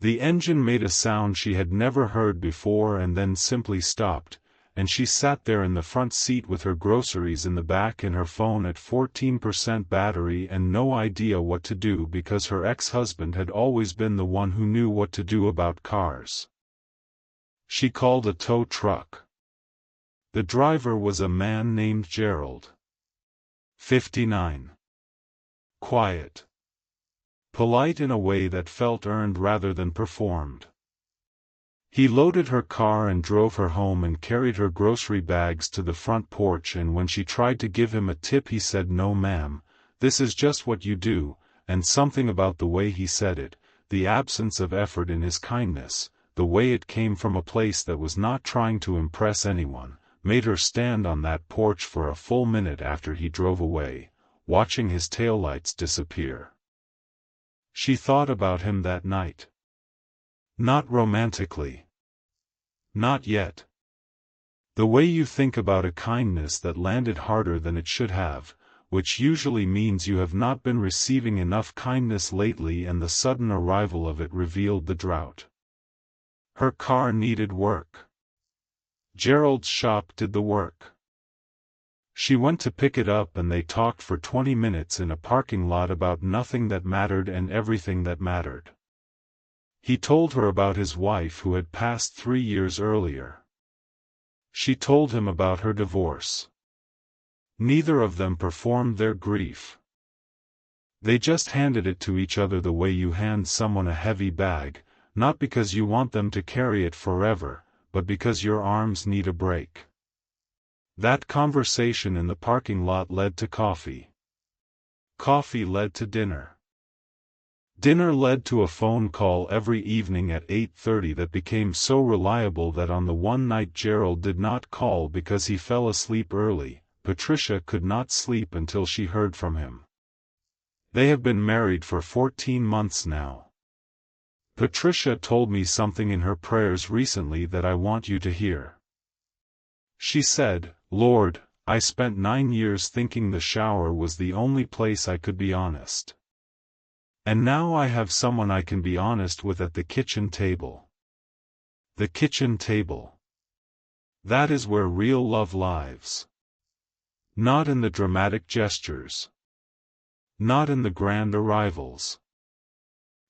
Speaker 1: The engine made a sound she had never heard before and then simply stopped, and she sat there in the front seat with her groceries in the back and her phone at 14% battery and no idea what to do, because her ex-husband had always been the one who knew what to do about cars. She called a tow truck. The driver was a man named Gerald. 59. Quiet. Polite in a way that felt earned rather than performed. He loaded her car and drove her home and carried her grocery bags to the front porch, and when she tried to give him a tip he said, "No ma'am, this is just what you do," and something about the way he said it, the absence of effort in his kindness, the way it came from a place that was not trying to impress anyone, made her stand on that porch for a full minute after he drove away, watching his taillights disappear. She thought about him that night. Not romantically. Not yet. The way you think about a kindness that landed harder than it should have, which usually means you have not been receiving enough kindness lately, and the sudden arrival of it revealed the drought. Her car needed work. Gerald's shop did the work. She went to pick it up and they talked for 20 minutes in a parking lot about nothing that mattered and everything that mattered. He told her about his wife who had passed 3 years earlier. She told him about her divorce. Neither of them performed their grief. They just handed it to each other the way you hand someone a heavy bag, not because you want them to carry it forever, but because your arms need a break. That conversation in the parking lot led to coffee. Coffee led to dinner. Dinner led to a phone call every evening at 8:30 that became so reliable that on the one night Gerald did not call because he fell asleep early, Patricia could not sleep until she heard from him. They have been married for 14 months now. Patricia told me something in her prayers recently that I want you to hear. She said, "Lord, I spent 9 years thinking the shower was the only place I could be honest. And now I have someone I can be honest with at the kitchen table." The kitchen table. That is where real love lives. Not in the dramatic gestures. Not in the grand arrivals.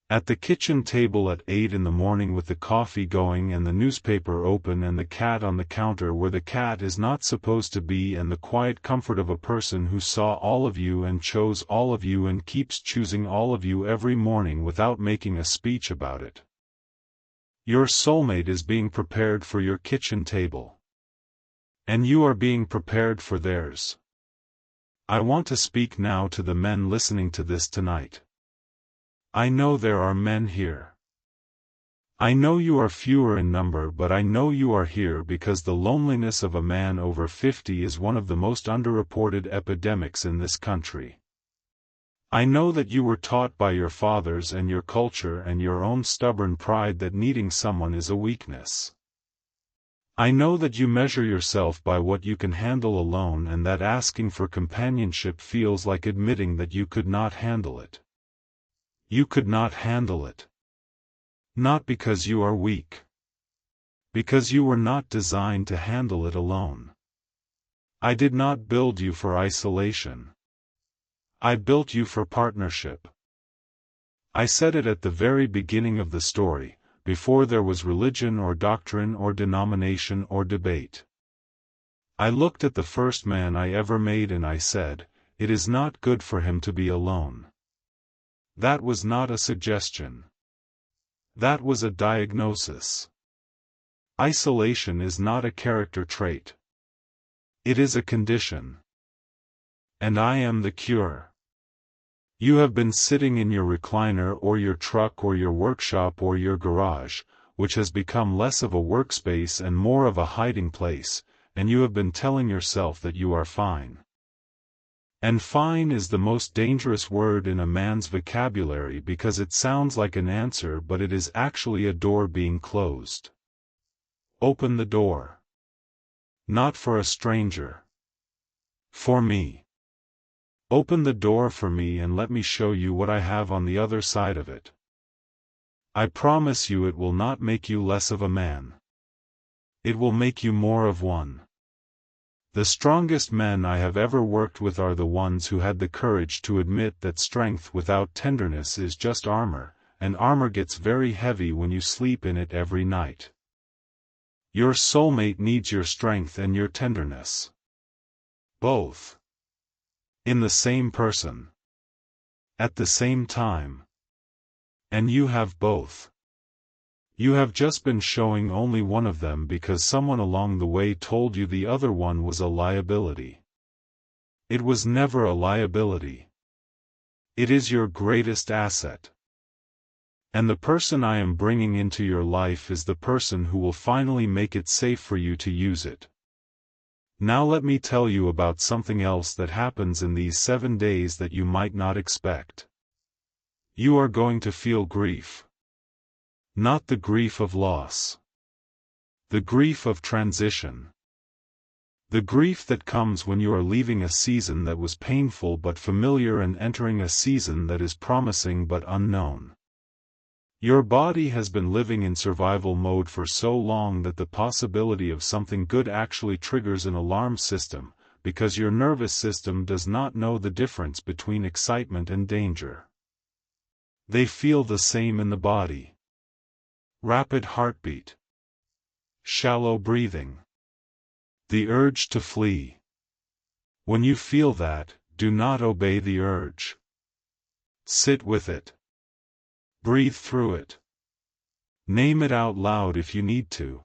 Speaker 1: At the kitchen table at 8 in the morning with the coffee going and the newspaper open and the cat on the counter where the cat is not supposed to be, and the quiet comfort of a person who saw all of you and chose all of you and keeps choosing all of you every morning without making a speech about it. Your soulmate is being prepared for your kitchen table. And you are being prepared for theirs. I want to speak now to the men listening to this tonight. I know there are men here. I know you are fewer in number, but I know you are here because the loneliness of a man over 50 is one of the most underreported epidemics in this country. I know that you were taught by your fathers and your culture and your own stubborn pride that needing someone is a weakness. I know that you measure yourself by what you can handle alone and that asking for companionship feels like admitting that you could not handle it. You could not handle it. Not because you are weak. Because you were not designed to handle it alone. I did not build you for isolation. I built you for partnership. I said it at the very beginning of the story, before there was religion or doctrine or denomination or debate. I looked at the first man I ever made and I said, it is not good for him to be alone. That was not a suggestion. That was a diagnosis. Isolation is not a character trait. It is a condition. And I am the cure. You have been sitting in your recliner or your truck or your workshop or your garage, which has become less of a workspace and more of a hiding place, and you have been telling yourself that you are fine. And fine is the most dangerous word in a man's vocabulary because it sounds like an answer, but it is actually a door being closed. Open the door. Not for a stranger. For me. Open the door for me and let me show you what I have on the other side of it. I promise you it will not make you less of a man. It will make you more of one. The strongest men I have ever worked with are the ones who had the courage to admit that strength without tenderness is just armor, and armor gets very heavy when you sleep in it every night. Your soulmate needs your strength and your tenderness. Both. In the same person. At the same time. And you have both. You have just been showing only one of them because someone along the way told you the other one was a liability. It was never a liability. It is your greatest asset. And the person I am bringing into your life is the person who will finally make it safe for you to use it. Now let me tell you about something else that happens in these 7 days that you might not expect. You are going to feel grief. Not the grief of loss. The grief of transition. The grief that comes when you are leaving a season that was painful but familiar and entering a season that is promising but unknown. Your body has been living in survival mode for so long that the possibility of something good actually triggers an alarm system, because your nervous system does not know the difference between excitement and danger. They feel the same in the body. Rapid heartbeat. Shallow breathing. The urge to flee. When you feel that, do not obey the urge. Sit with it. Breathe through it. Name it out loud if you need to.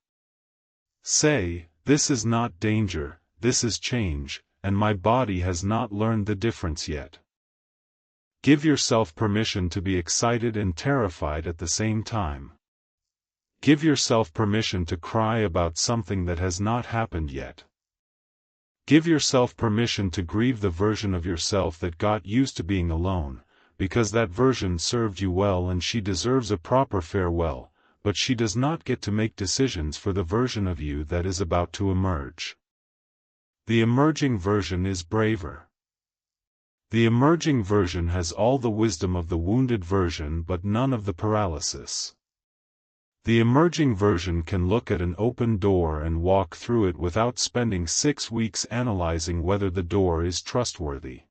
Speaker 1: Say, this is not danger, this is change, and my body has not learned the difference yet. Give yourself permission to be excited and terrified at the same time. Give yourself permission to cry about something that has not happened yet. Give yourself permission to grieve the version of yourself that got used to being alone, because that version served you well and she deserves a proper farewell, but she does not get to make decisions for the version of you that is about to emerge. The emerging version is braver. The emerging version has all the wisdom of the wounded version but none of the paralysis. The emerging version can look at an open door and walk through it without spending 6 weeks analyzing whether the door is trustworthy.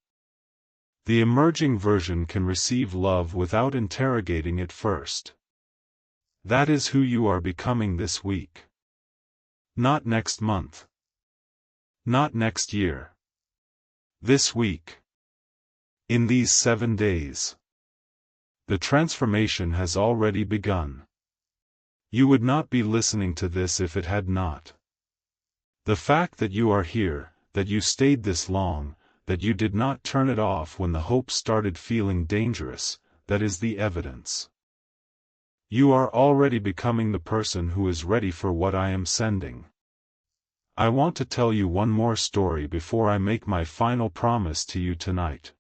Speaker 1: The emerging version can receive love without interrogating it first. That is who you are becoming this week. Not next month. Not next year. This week. In these 7 days. The transformation has already begun. You would not be listening to this if it had not. The fact that you are here, that you stayed this long, that you did not turn it off when the hope started feeling dangerous, that is the evidence. You are already becoming the person who is ready for what I am sending. I want to tell you one more story before I make my final promise to you tonight.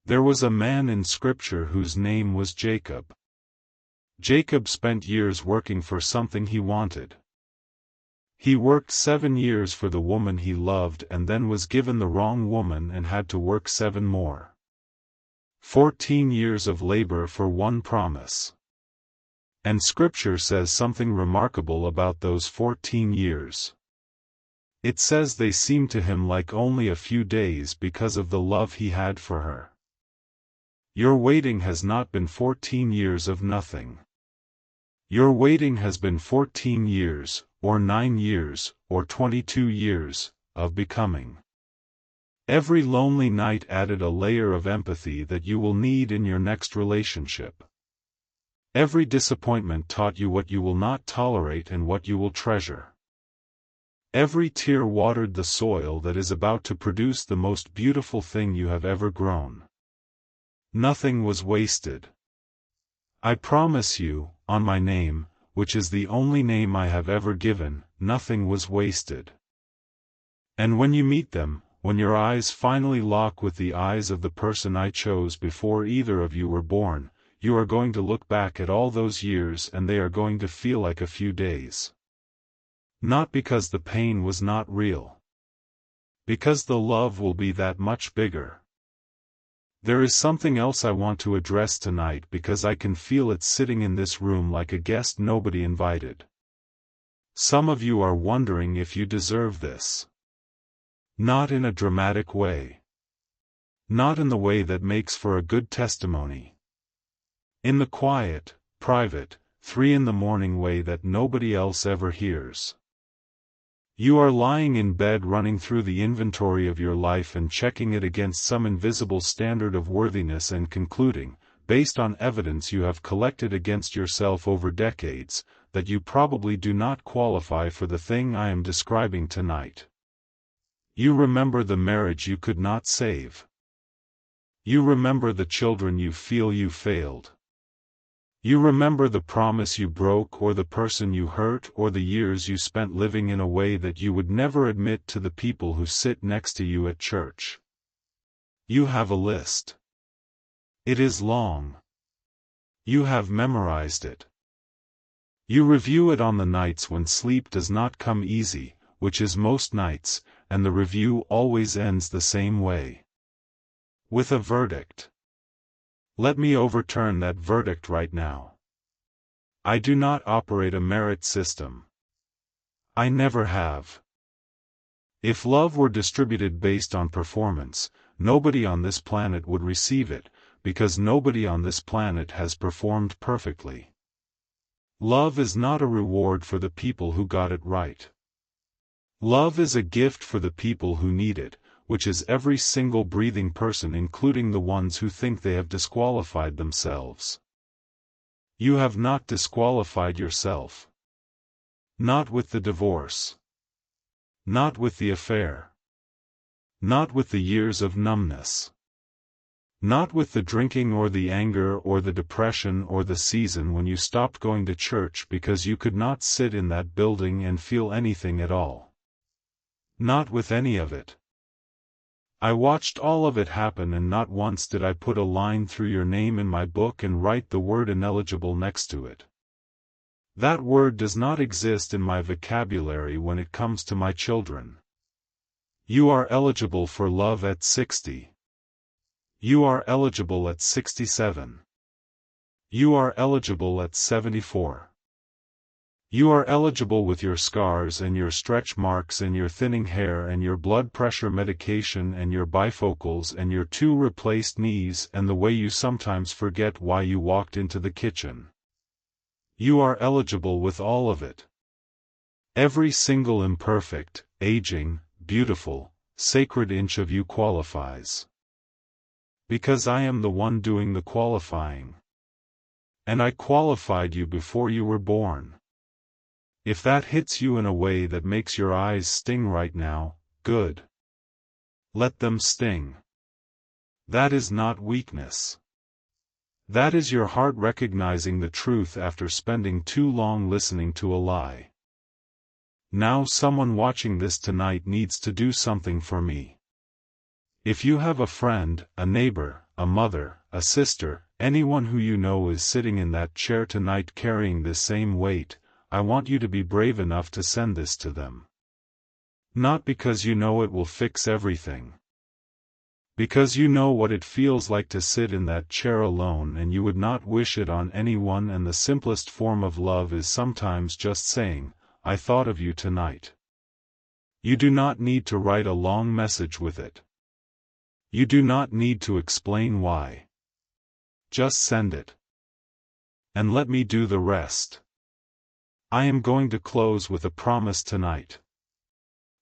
Speaker 1: There was a man in Scripture whose name was Jacob. Jacob spent years working for something he wanted. He worked 7 years for the woman he loved and then was given the wrong woman and had to work 7 more. 14 years of labor for one promise. And Scripture says something remarkable about those 14 years. It says they seemed to him like only a few days because of the love he had for her. Your waiting has not been 14 years of nothing. Your waiting has been 14 years, or 9 years, or 22 years, of becoming. Every lonely night added a layer of empathy that you will need in your next relationship. Every disappointment taught you what you will not tolerate and what you will treasure. Every tear watered the soil that is about to produce the most beautiful thing you have ever grown. Nothing was wasted. I promise you, on my name, which is the only name I have ever given, nothing was wasted. And when you meet them, when your eyes finally lock with the eyes of the person I chose before either of you were born, you are going to look back at all those years and they are going to feel like a few days. Not because the pain was not real. Because the love will be that much bigger. There is something else I want to address tonight because I can feel it sitting in this room like a guest nobody invited. Some of you are wondering if you deserve this. Not in a dramatic way. Not in the way that makes for a good testimony. In the quiet, private, 3 in the morning way that nobody else ever hears. You are lying in bed running through the inventory of your life and checking it against some invisible standard of worthiness and concluding, based on evidence you have collected against yourself over decades, that you probably do not qualify for the thing I am describing tonight. You remember the marriage you could not save. You remember the children you feel you failed. You remember the promise you broke or the person you hurt or the years you spent living in a way that you would never admit to the people who sit next to you at church. You have a list. It is long. You have memorized it. You review it on the nights when sleep does not come easy, which is most nights, and the review always ends the same way. With a verdict. Let me overturn that verdict right now. I do not operate a merit system. I never have. If love were distributed based on performance, nobody on this planet would receive it, because nobody on this planet has performed perfectly. Love is not a reward for the people who got it right. Love is a gift for the people who need it, which is every single breathing person including the ones who think they have disqualified themselves. You have not disqualified yourself. Not with the divorce. Not with the affair. Not with the years of numbness. Not with the drinking or the anger or the depression or the season when you stopped going to church because you could not sit in that building and feel anything at all. Not with any of it. I watched all of it happen, and not once did I put a line through your name in my book and write the word ineligible next to it. That word does not exist in my vocabulary when it comes to my children. You are eligible for love at 60. You are eligible at 67. You are eligible at 74. You are eligible with your scars and your stretch marks and your thinning hair and your blood pressure medication and your bifocals and your 2 replaced knees and the way you sometimes forget why you walked into the kitchen. You are eligible with all of it. Every single imperfect, aging, beautiful, sacred inch of you qualifies. Because I am the one doing the qualifying. And I qualified you before you were born. If that hits you in a way that makes your eyes sting right now, good. Let them sting. That is not weakness. That is your heart recognizing the truth after spending too long listening to a lie. Now someone watching this tonight needs to do something for me. If you have a friend, a neighbor, a mother, a sister, anyone who you know is sitting in that chair tonight carrying this same weight, I want you to be brave enough to send this to them. Not because you know it will fix everything. Because you know what it feels like to sit in that chair alone and you would not wish it on anyone, and the simplest form of love is sometimes just saying, I thought of you tonight. You do not need to write a long message with it. You do not need to explain why. Just send it. And let me do the rest. I am going to close with a promise tonight.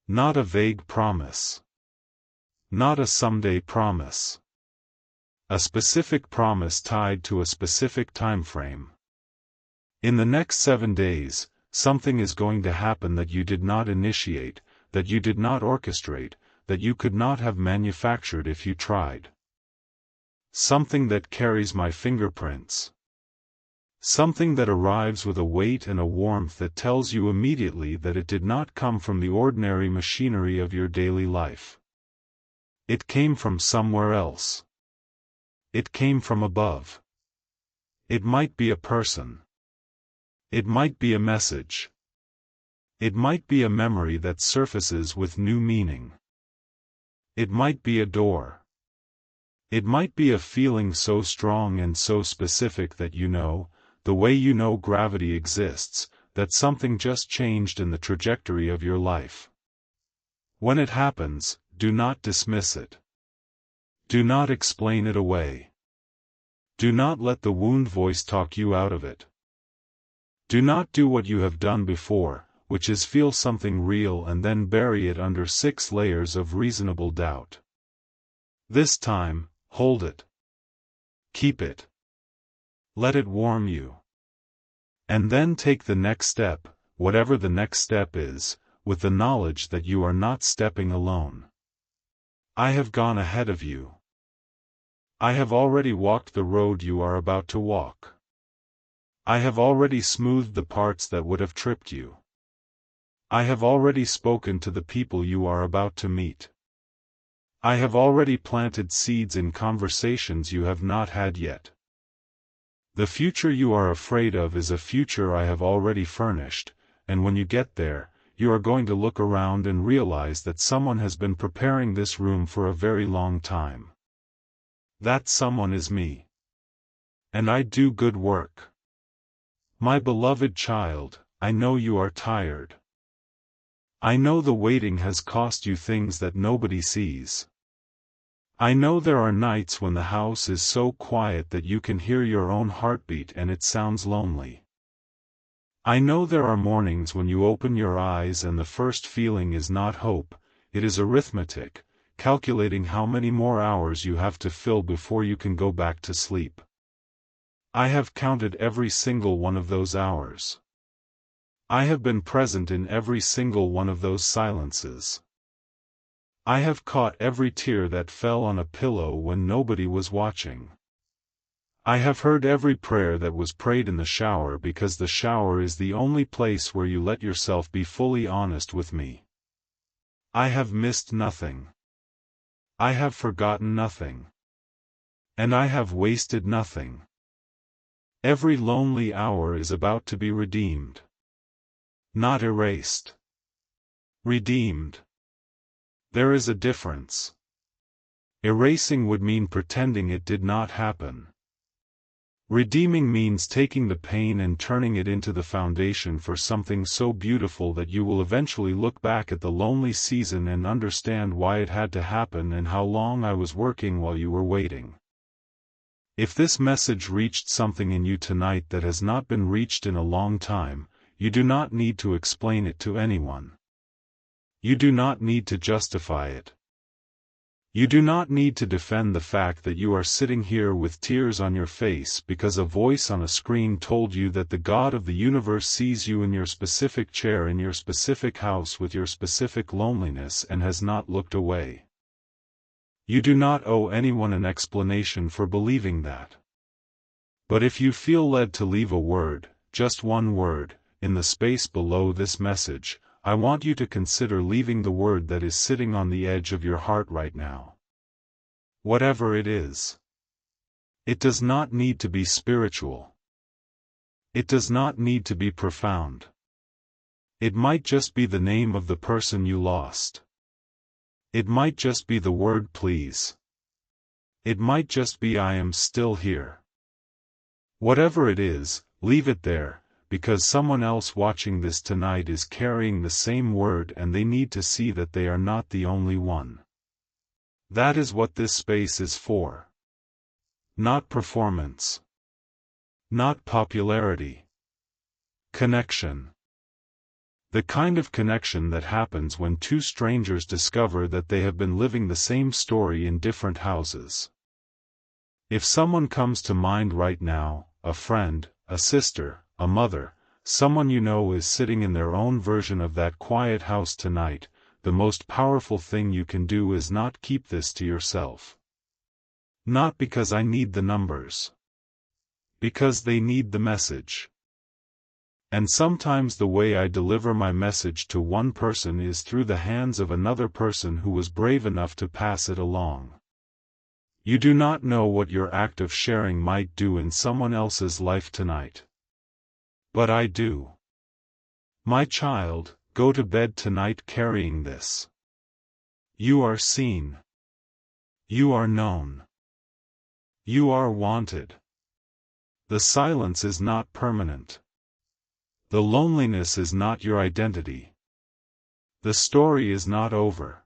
Speaker 1: Not a vague promise. Not a someday promise. A specific promise tied to a specific time frame. In the next 7 days, something is going to happen that you did not initiate, that you did not orchestrate, that you could not have manufactured if you tried. Something that carries my fingerprints. Something that arrives with a weight and a warmth that tells you immediately that it did not come from the ordinary machinery of your daily life. It came from somewhere else. It came from above. It might be a person. It might be a message. It might be a memory that surfaces with new meaning. It might be a door. It might be a feeling so strong and so specific that you know, the way you know gravity exists, that something just changed in the trajectory of your life. When it happens, do not dismiss it. Do not explain it away. Do not let the wound voice talk you out of it. Do not do what you have done before, which is feel something real and then bury it under 6 layers of reasonable doubt. This time, hold it. Keep it. Let it warm you. And then take the next step, whatever the next step is, with the knowledge that you are not stepping alone. I have gone ahead of you. I have already walked the road you are about to walk. I have already smoothed the parts that would have tripped you. I have already spoken to the people you are about to meet. I have already planted seeds in conversations you have not had yet. The future you are afraid of is a future I have already furnished, and when you get there, you are going to look around and realize that someone has been preparing this room for a very long time. That someone is me. And I do good work. My beloved child, I know you are tired. I know the waiting has cost you things that nobody sees. I know there are nights when the house is so quiet that you can hear your own heartbeat and it sounds lonely. I know there are mornings when you open your eyes and the first feeling is not hope, it is arithmetic, calculating how many more hours you have to fill before you can go back to sleep. I have counted every single one of those hours. I have been present in every single one of those silences. I have caught every tear that fell on a pillow when nobody was watching. I have heard every prayer that was prayed in the shower, because the shower is the only place where you let yourself be fully honest with me. I have missed nothing. I have forgotten nothing. And I have wasted nothing. Every lonely hour is about to be redeemed. Not erased. Redeemed. There is a difference. Erasing would mean pretending it did not happen. Redeeming means taking the pain and turning it into the foundation for something so beautiful that you will eventually look back at the lonely season and understand why it had to happen and how long I was working while you were waiting. If this message reached something in you tonight that has not been reached in a long time, you do not need to explain it to anyone. You do not need to justify it. You do not need to defend the fact that you are sitting here with tears on your face because a voice on a screen told you that the God of the universe sees you in your specific chair in your specific house with your specific loneliness and has not looked away. You do not owe anyone an explanation for believing that. But if you feel led to leave a word, just one word, in the space below this message, I want you to consider leaving the word that is sitting on the edge of your heart right now. Whatever it is. It does not need to be spiritual. It does not need to be profound. It might just be the name of the person you lost. It might just be the word please. It might just be I am still here. Whatever it is, leave it there, because someone else watching this tonight is carrying the same word and they need to see that they are not the only one. That is what this space is for. Not performance. Not popularity. Connection. The kind of connection that happens when two strangers discover that they have been living the same story in different houses. If someone comes to mind right now, a friend, a sister, a mother, someone you know is sitting in their own version of that quiet house tonight, the most powerful thing you can do is not keep this to yourself. Not because I need the numbers. Because they need the message. And sometimes the way I deliver my message to one person is through the hands of another person who was brave enough to pass it along. You do not know what your act of sharing might do in someone else's life tonight. But I do. My child, go to bed tonight carrying this. You are seen. You are known. You are wanted. The silence is not permanent. The loneliness is not your identity. The story is not over.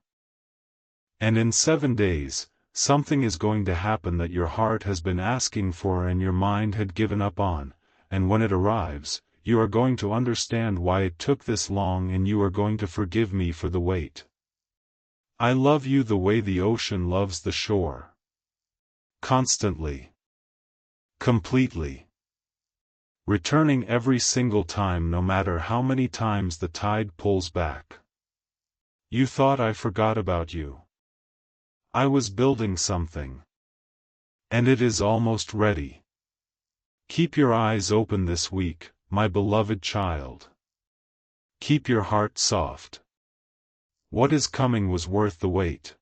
Speaker 1: And in 7 days, something is going to happen that your heart has been asking for and your mind had given up on, and when it arrives, you are going to understand why it took this long and you are going to forgive me for the wait. I love you the way the ocean loves the shore. Constantly. Completely. Returning every single time no matter how many times the tide pulls back. You thought I forgot about you. I was building something. And it is almost ready. Keep your eyes open this week, my beloved child. Keep your heart soft. What is coming was worth the wait.